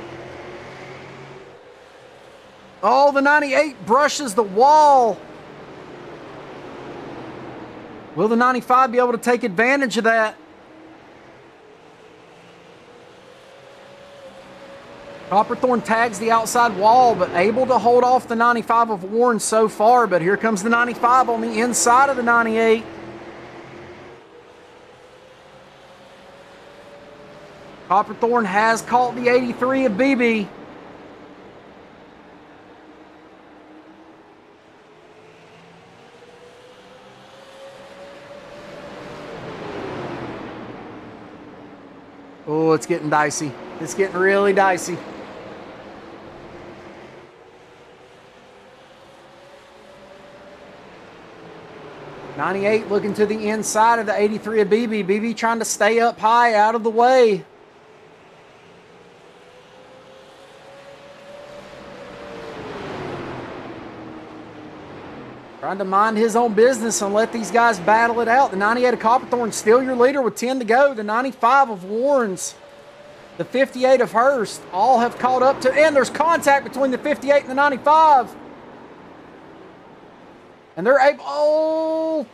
Oh, the 98 brushes the wall. Will the 95 be able to take advantage of that? Copperthorne tags the outside wall, but able to hold off the 95 of Warren so far. But here comes the 95 on the inside of the 98. Copperthorne has caught the 83 of BB. Oh, it's getting dicey. It's getting really dicey. '98 looking to the inside of the 83 of BB. BB trying to stay up high, out of the way. Trying to mind his own business and let these guys battle it out. The 98 of Copperthorne still your leader with 10 to go. The 95 of Warren's, the 58 of Hurst, all have caught up to, and there's contact between the 58 and the 95. And they're able, oh,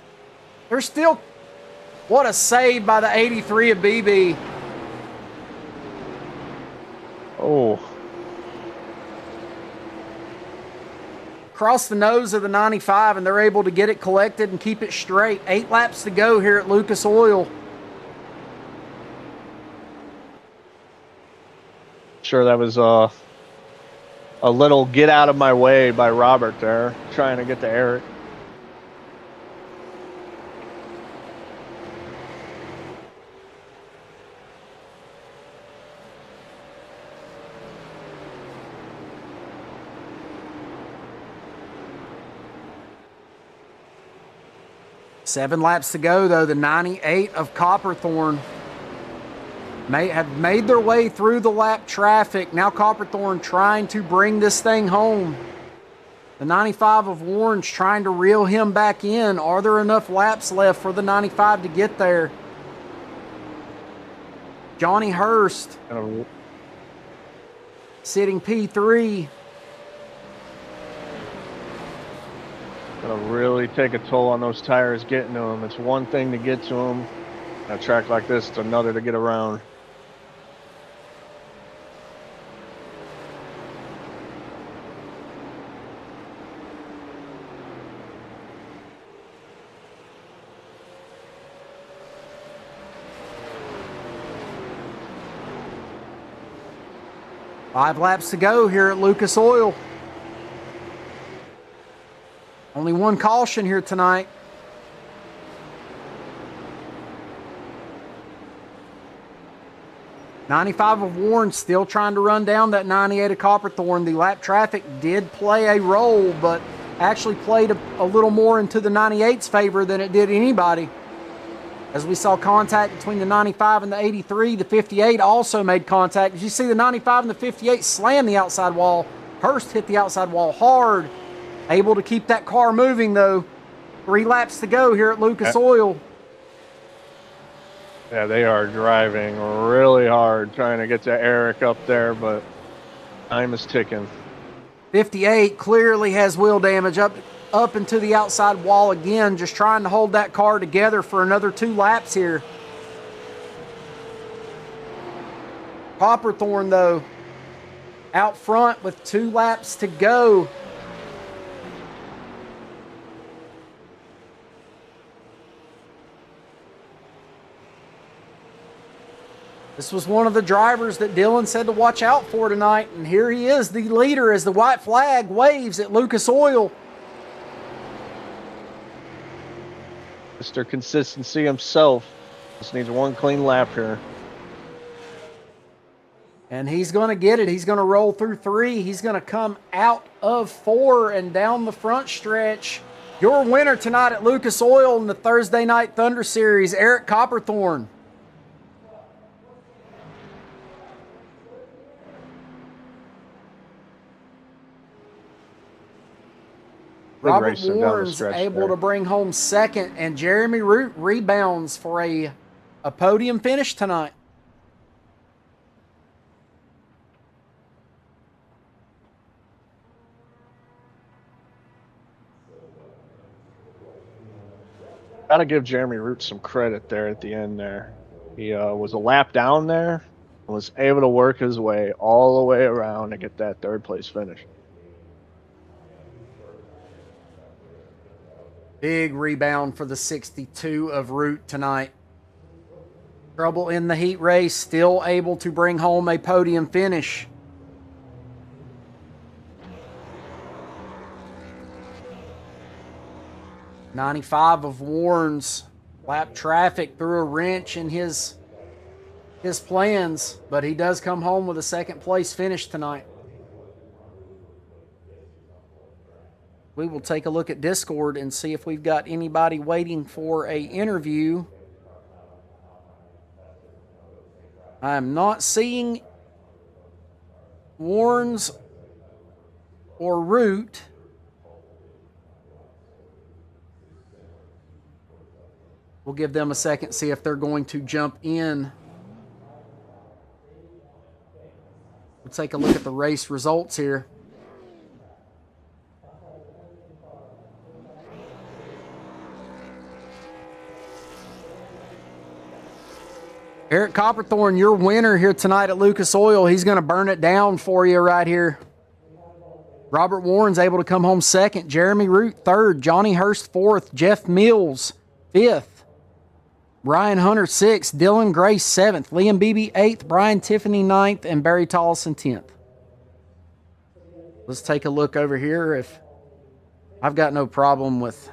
they're still, what a save by the 83 of BB. Oh. Across the nose of the 95, and they're able to get it collected and keep it straight. 8 laps to go here at Lucas Oil. Sure, that was a little get out of my way by Robert there, trying to get to Eric. Seven laps to go, though. The 98 of Copperthorne have made their way through the lap traffic. Now Copperthorne trying to bring this thing home. The 95 of Warren's trying to reel him back in. Are there enough laps left for the 95 to get there? Johnny Hurst sitting P3. Gonna really take a toll on those tires getting to them. It's one thing to get to them. On a track like this, it's another to get around. Five laps to go here at Lucas Oil. Only one caution here tonight. '95 of Warren still trying to run down that 98 of Copperthorne. The lap traffic did play a role, but actually played a little more into the 98's favor than it did anybody. As we saw contact between the 95 and the 83, the 58 also made contact. As you see, the 95 and the 58 slam the outside wall. Hurst hit the outside wall hard. Able to keep that car moving, though. 3 laps to go here at Lucas Oil. Yeah, they are driving really hard, trying to get to Eric up there, but time is ticking. 58 clearly has wheel damage up into the outside wall again, just trying to hold that car together for another 2 laps here. Copperthorne, though, out front with 2 laps to go. This was one of the drivers that Dylan said to watch out for tonight, and here he is, the leader, as the white flag waves at Lucas Oil. Mr. Consistency himself just needs one clean lap here. And he's going to get it. He's going to roll through 3. He's going to come out of 4 and down the front stretch. Your winner tonight at Lucas Oil in the Thursday Night Thunder Series, Eric Copperthorne. Robert Warren's able to bring home 2nd, and Jeremy Root rebounds for a podium finish tonight. Gotta give Jeremy Root some credit there at the end there. He was a lap down there and was able to work his way all the way around to get that third place finish. Big rebound for the 62 of Root tonight. Trouble in the heat race, still able to bring home a podium finish. '95 of Warren's lap traffic threw a wrench in his plans, but he does come home with a second place finish tonight. We will take a look at Discord and see if we've got anybody waiting for a interview. I'm not seeing Warren's or Root. We'll give them a second, see if they're going to jump in. We'll take a look at the race results here. Eric Copperthorne, your winner here tonight at Lucas Oil. He's going to burn it down for you right here. Robert Warren's able to come home second. Jeremy Root third. Johnny Hurst fourth. Jeff Mills fifth. Brian Hunter sixth. Dylan Grace seventh. Liam Beebe eighth. Brian Tiffany ninth. And Barry Tollison 10th. Let's take a look over here. If I've got no problem with...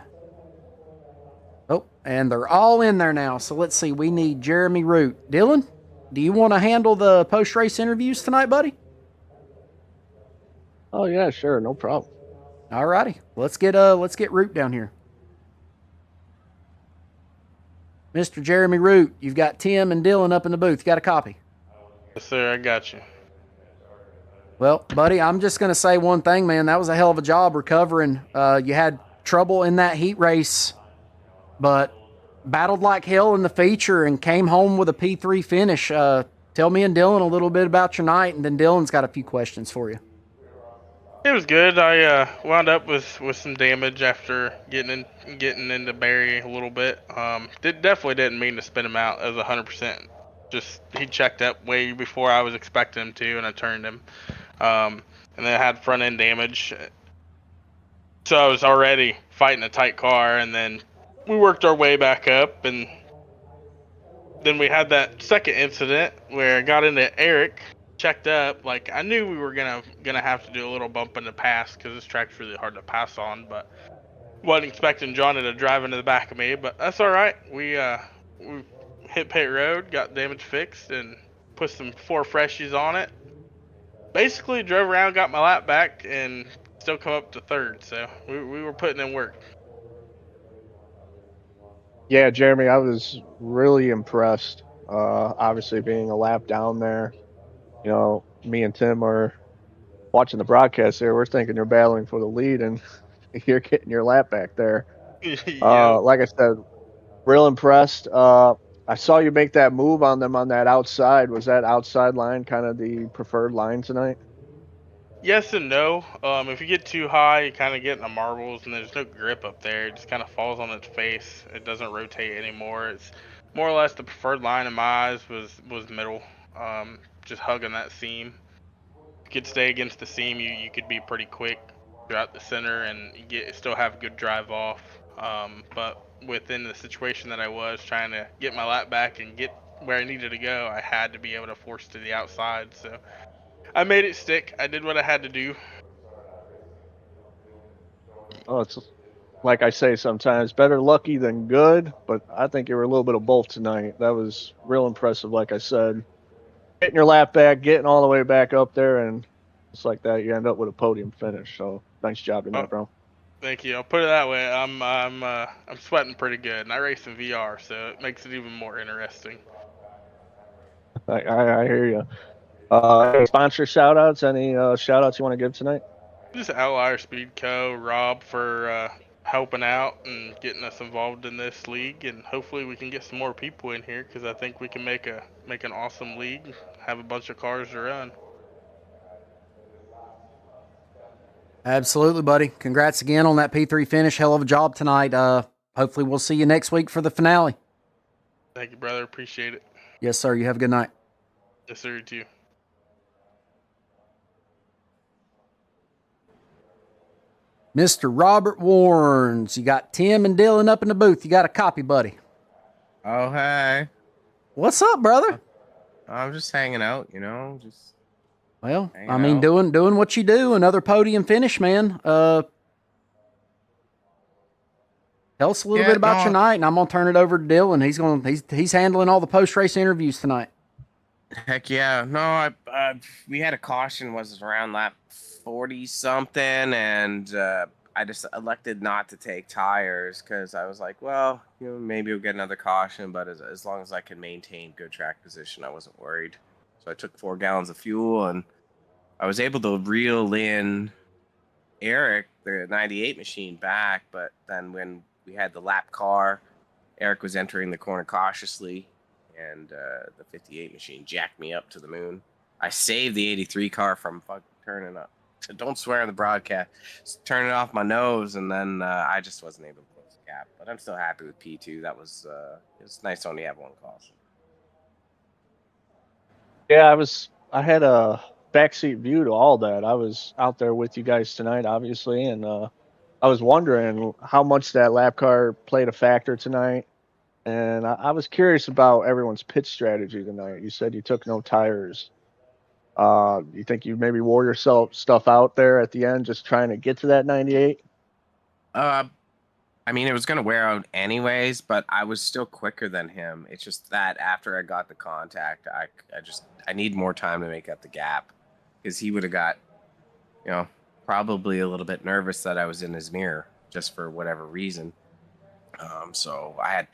Oh, and they're all in there now. So let's see. We need Jeremy Root. Dylan, do you want to handle the post-race interviews tonight, buddy? Oh yeah, sure, no problem. All righty. Let's get Root down here. Mr. Jeremy Root, you've got Tim and Dylan up in the booth. You got a copy? Yes, sir. I got you. Well, buddy, I'm just going to say one thing, man. That was a hell of a job recovering. You had trouble in that heat race, but battled like hell in the feature and came home with a P3 finish. Tell me and Dylan a little bit about your night, and then Dylan's got a few questions for you. It was good. I wound up with some damage after getting into Barry a little bit. Definitely didn't mean to spin him out as 100%. Just he checked up way before I was expecting him to, and I turned him. And then I had front end damage, so I was already fighting a tight car, and then we worked our way back up, and then we had that second incident where I got into Eric, checked up. Like, I knew we were gonna have to do a little bump in the pass because this track's really hard to pass on, but wasn't expecting Johnny to drive into the back of me. But that's all right. We hit pit road, got damage fixed, and put some 4 freshies on it. Basically drove around, got my lap back, and still come up to third. So we were putting in work. Yeah, Jeremy, I was really impressed. Obviously, being a lap down there, you know, me and Tim are watching the broadcast there. We're thinking you're battling for the lead, and you're getting your lap back there. Yep. Like I said, real impressed. I saw you make that move on them on that outside. Was that outside line kind of the preferred line tonight? Yes and no. If you get too high, you kind of get in the marbles, and there's no grip up there. It just kind of falls on its face. It doesn't rotate anymore. It's more or less the preferred line in my eyes was middle. Just hugging that seam. If you could stay against the seam, you could be pretty quick throughout the center, and you still have good drive off. But within the situation that I was trying to get my lap back and get where I needed to go, I had to be able to force to the outside. So I made it stick. I did what I had to do. Oh, it's like I say sometimes, better lucky than good, but I think you were a little bit of both tonight. That was real impressive, like I said. Getting your lap back, getting all the way back up there, and just like that, you end up with a podium finish. So nice job tonight, bro. Thank you. I'll put it that way. I'm sweating pretty good, and I race in VR, so it makes it even more interesting. I hear you. Any sponsor shout-outs? Any shout-outs you want to give tonight? Just Outlier Speed Co., Rob for helping out and getting us involved in this league, and hopefully we can get some more people in here because I think we can make an awesome league, have a bunch of cars to run. Absolutely, buddy. Congrats again on that P3 finish. Hell of a job tonight. hopefully we'll see you next week for the finale. Thank you, brother. Appreciate it. Yes, sir. You have a good night. Yes, sir. You too. Mr. Robert Warnes. You got Tim and Dylan up in the booth. You got a copy, buddy. Oh, hey. What's up, brother? I'm just hanging out, just Well, hanging I mean, out. doing what you do. Another podium finish, man. Tell us a little bit about your night, and I'm gonna turn it over to Dylan. He's handling all the post race interviews tonight. Heck yeah. No, we had a caution, was around lap 40 something, and I just elected not to take tires because I was like, well, maybe we'll get another caution, but as long as I can maintain good track position, I wasn't worried. So I took 4 gallons of fuel, and I was able to reel in Eric, the 98 machine, back, but then when we had the lap car, Eric was entering the corner cautiously, and the 58 machine jacked me up to the moon. I saved the 83 car from fucking turning up. So don't swear on the broadcast. Just turn it off my nose, and then I just wasn't able to close the gap. But I'm still happy with P2. That was it was nice to only have 1 caution. Yeah, I had a backseat view to all that. I was out there with you guys tonight, obviously, and I was wondering how much that lap car played a factor tonight. And I was curious about everyone's pit strategy tonight. You said you took no tires. You think you maybe wore yourself stuff out there at the end, just trying to get to that 98? I mean, it was going to wear out anyways, but I was still quicker than him. It's just that after I got the contact, I need more time to make up the gap, because he would have got, probably a little bit nervous that I was in his mirror just for whatever reason. So I had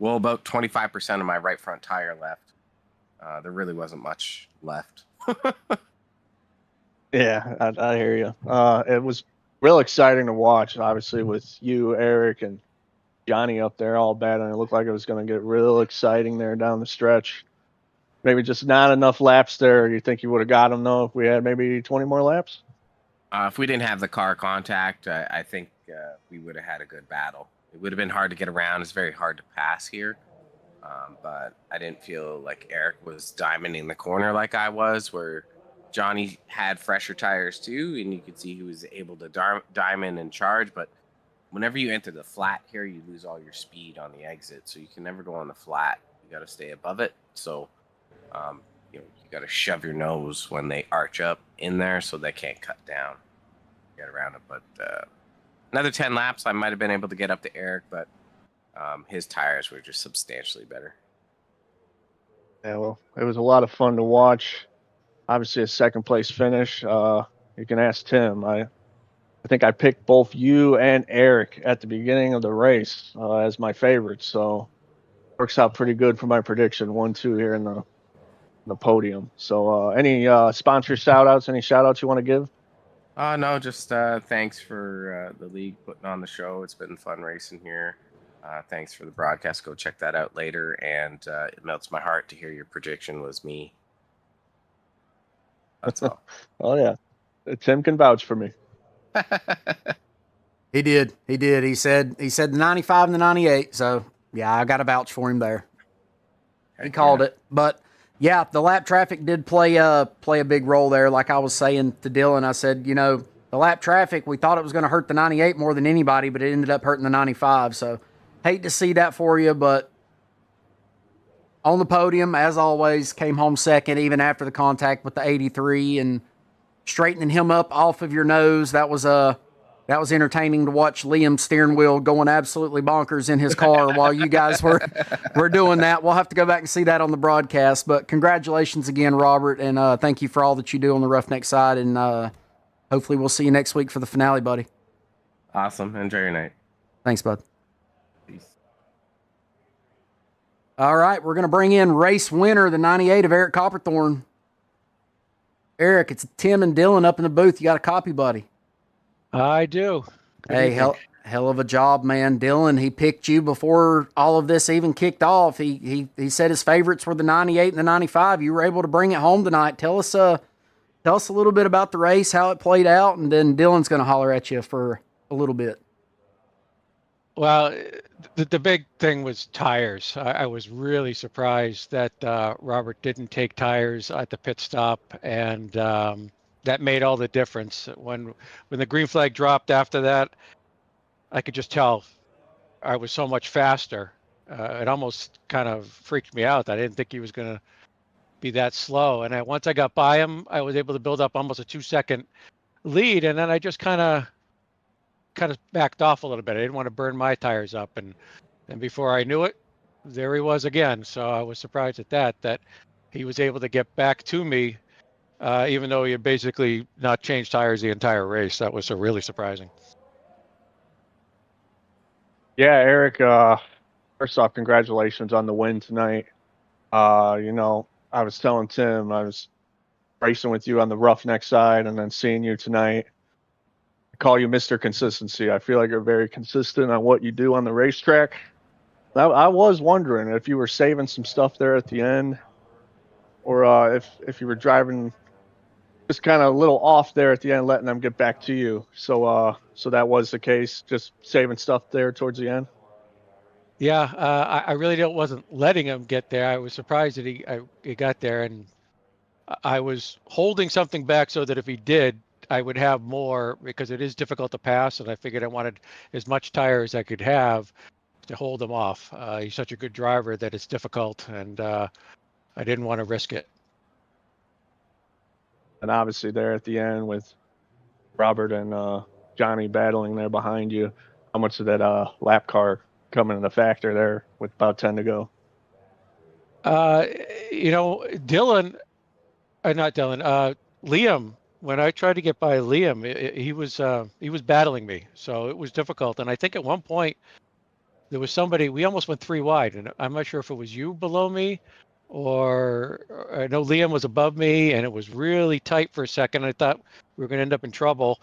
about 25% of my right front tire left. There really wasn't much left. Yeah, I hear you. It was real exciting to watch, obviously, with you, Eric, and Johnny up there all battling. It looked like it was going to get real exciting there down the stretch. Maybe just not enough laps there. You think you would have got them, though, if we had maybe 20 more laps? If we didn't have the car contact, I think we would have had a good battle. It would have been hard to get around. It's very hard to pass here. But I didn't feel like Eric was diamonding the corner like I was, where Johnny had fresher tires too, and you could see he was able to diamond and charge. But whenever you enter the flat here, you lose all your speed on the exit, so you can never go on the flat. You got to stay above it. So you got to shove your nose when they arch up in there so they can't cut down, get around it. But another 10 laps, I might have been able to get up to Eric, but his tires were just substantially better. Yeah, well, it was a lot of fun to watch. Obviously, a second place finish. You can ask Tim. I think I picked both you and Eric at the beginning of the race as my favorites, so works out pretty good for my prediction. 1-2 here in the podium. So, any sponsor shout-outs? Any shout-outs you want to give? No, just thanks for the league putting on the show. It's been fun racing here. Thanks for the broadcast. Go check that out later. And it melts my heart to hear your prediction was me. That's all. Oh, yeah. Tim can vouch for me. He did. He said the 95 and the 98. So, yeah, I got a vouch for him there. He called it. But, yeah, the lap traffic did play a big role there. Like I was saying to Dylan, I said, the lap traffic, we thought it was going to hurt the 98 more than anybody, but it ended up hurting the 95. So, hate to see that for you, but on the podium, as always, came home second, even after the contact with the 83, and straightening him up off of your nose. That was entertaining to watch Liam's steering wheel going absolutely bonkers in his car while you guys were doing that. We'll have to go back and see that on the broadcast. But congratulations again, Robert, and thank you for all that you do on the Roughneck side. And hopefully we'll see you next week for the finale, buddy. Awesome. Enjoy your night. Thanks, bud. Peace. All right, we're going to bring in race winner, the 98 of Eric Copperthorne. Eric, it's Tim and Dylan up in the booth. You got a copy, buddy? I do. Hey, hell of a job, man. Dylan, he picked you before all of this even kicked off. He said his favorites were the 98 and the 95. You were able to bring it home tonight. Tell us a little bit about the race, how it played out, and then Dylan's going to holler at you for a little bit. Well, the big thing was tires. I was really surprised that Robert didn't take tires at the pit stop, and that made all the difference. When the green flag dropped after that, I could just tell I was so much faster. It almost kind of freaked me out. I didn't think he was going to be that slow. And once I got by him, I was able to build up almost a 2-second lead, and then I just kind of backed off a little bit. I didn't want to burn my tires up, and before I knew it, there he was again. So I was surprised at that he was able to get back to me, even though he had basically not changed tires the entire race. That was really surprising. Yeah, Eric, first off, congratulations on the win tonight. I was telling Tim, I was racing with you on the Roughneck side, and then seeing you tonight. I call you Mr. Consistency. I feel like you're very consistent on what you do on the racetrack. I was wondering if you were saving some stuff there at the end, or if you were driving just kind of a little off there at the end, letting them get back to you. So that was the case, just saving stuff there towards the end. Yeah, I really wasn't letting him get there. I was surprised that he got there, and I was holding something back so that if he did, I would have more, because it is difficult to pass, and I figured I wanted as much tire as I could have to hold him off. He's such a good driver that it's difficult, and I didn't want to risk it. And obviously there at the end with Robert and Johnny battling there behind you, how much did that lap car come into the factor there with about 10 to go? Dylan, not Dylan, Liam, when I tried to get by Liam, he was battling me, so it was difficult. And I think at one point there was somebody, we almost went 3 wide, and I'm not sure if it was you below me, or I know Liam was above me, and it was really tight for a second. I thought we were going to end up in trouble.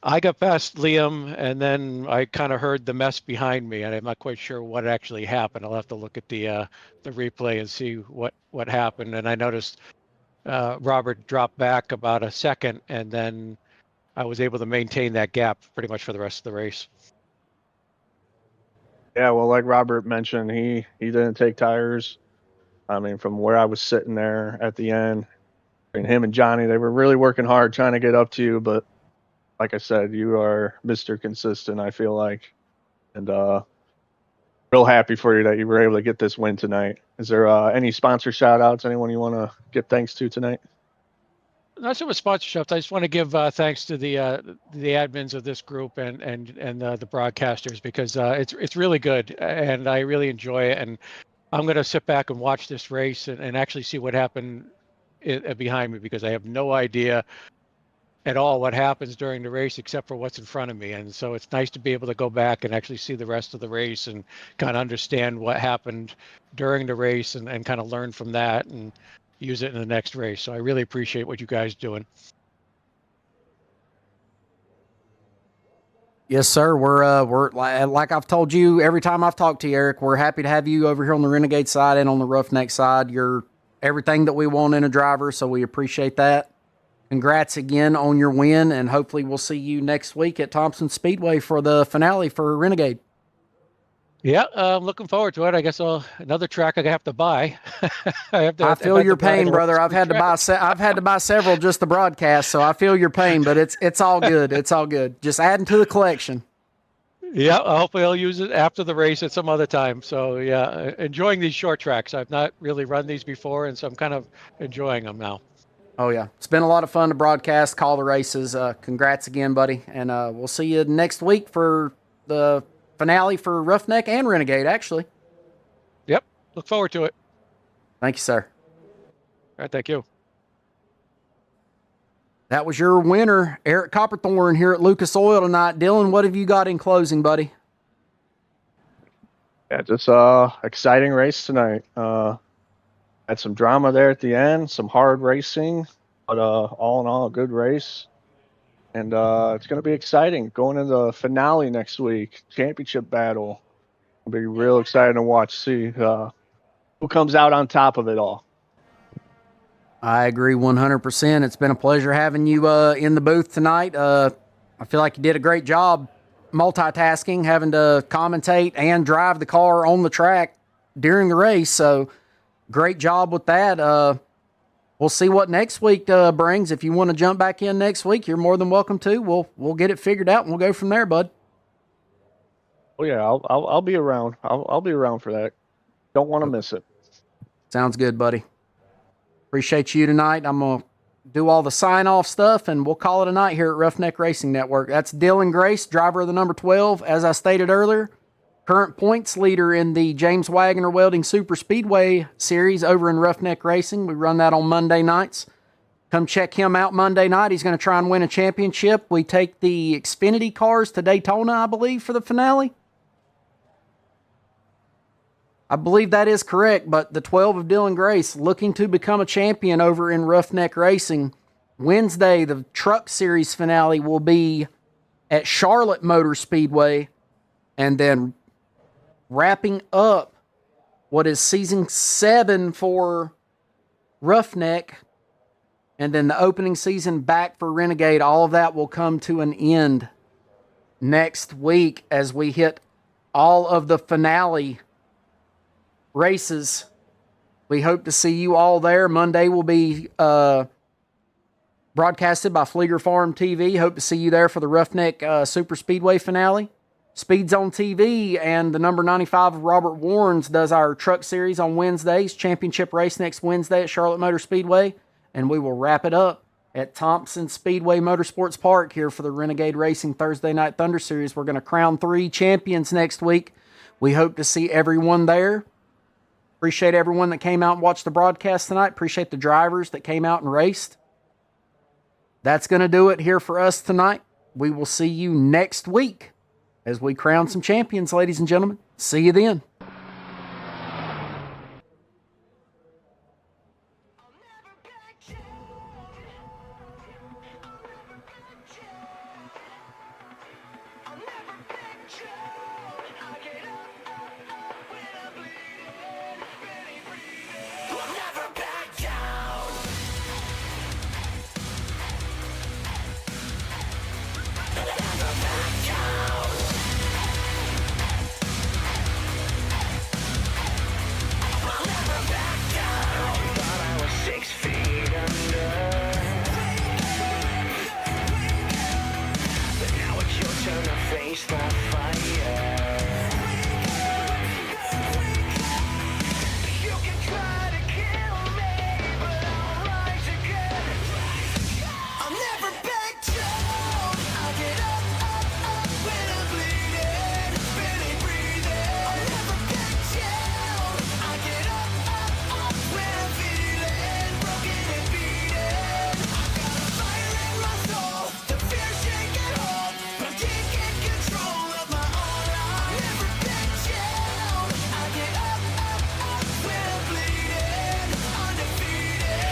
I got past Liam, and then I kind of heard the mess behind me, and I'm not quite sure what actually happened. I'll have to look at the replay and see what happened. And I noticed Robert dropped back about a second, and then I was able to maintain that gap pretty much for the rest of the race. Yeah, well, like Robert mentioned, he didn't take tires. I mean, from where I was sitting there at the end, and him and Johnny, they were really working hard trying to get up to you, but like I said, you are Mr. Consistent, I feel like. And real happy for you that you were able to get this win tonight. Is there any sponsor shout outs, anyone you want to give thanks to tonight? Not so much sponsorships. I just want to give thanks to the admins of this group and the broadcasters, because it's really good, and I really enjoy it. And I'm going to sit back and watch this race and actually see what happened behind me, because I have no idea at all what happens during the race except for what's in front of me. And so it's nice to be able to go back and actually see the rest of the race and kind of understand what happened during the race and kind of learn from that and use it in the next race. So I really appreciate what you guys doing. Yes, sir. We're like I've told you every time I've talked to you, Eric, we're happy to have you over here on the Renegade side and on the Roughneck side. You're everything that we want in a driver, so we appreciate that. Congrats again on your win, and hopefully we'll see you next week at Thompson Speedway for the finale for Renegade. Yeah, I'm looking forward to it. I guess another track I have to buy. I feel your pain, brother. I've had to buy several just the broadcast, so I feel your pain. But it's all good. It's all good. Just adding to the collection. Yeah, hopefully I'll use it after the race at some other time. So yeah, enjoying these short tracks. I've not really run these before, and so I'm kind of enjoying them now. Oh, yeah. It's been a lot of fun to broadcast, call the races. Congrats again, buddy. And we'll see you next week for the finale for Roughneck and Renegade, actually. Yep. Look forward to it. Thank you, sir. All right. Thank you. That was your winner, Eric Copperthorne, here at Lucas Oil tonight. Dylan, what have you got in closing, buddy? Yeah, just exciting race tonight. Had some drama there at the end, some hard racing, but all in all, a good race. And it's going to be exciting going into the finale next week, championship battle. It'll be real exciting to watch, see who comes out on top of it all. I agree 100%. It's been a pleasure having you in the booth tonight. I feel like you did a great job multitasking, having to commentate and drive the car on the track during the race. So great job with that. We'll see what next week brings. If you want to jump back in next week, you're more than welcome to. We'll get it figured out and we'll go from there, bud. Oh yeah, I'll be around. I'll be around for that. Don't want to miss it. Sounds good, buddy. Appreciate you tonight. I'm gonna do all the sign-off stuff, and we'll call it a night here at Ruff-Neck Racing Network. That's Dylan Grace, driver of the number 12, as I stated earlier. Current points leader in the James Wagner Welding Super Speedway Series over in Ruff-Neck Racing. We run that on Monday nights. Come check him out Monday night. He's going to try and win a championship. We take the Xfinity cars to Daytona, I believe, for the finale. I believe that is correct, but the 12 of Dylan Grace looking to become a champion over in Ruff-Neck Racing. Wednesday, the Truck Series finale will be at Charlotte Motor Speedway, and then wrapping up what is season 7 for Ruff-Neck, and then the opening season back for Renegade. All of that will come to an end next week as we hit all of the finale races. We hope to see you all there. Monday will be broadcasted by Flieger Farm TV. Hope to see you there for the Ruff-Neck Super Speedway finale. Speeds on TV and the number 95 of Robert Warrens does our truck series on Wednesdays. Championship race next Wednesday at Charlotte Motor Speedway. And we will wrap it up at Thompson Speedway Motorsports Park here for the Renegade Racing Thursday Night Thunder Series. We're going to crown 3 champions next week. We hope to see everyone there. Appreciate everyone that came out and watched the broadcast tonight. Appreciate the drivers that came out and raced. That's going to do it here for us tonight. We will see you next week as we crown some champions, ladies and gentlemen. See you then.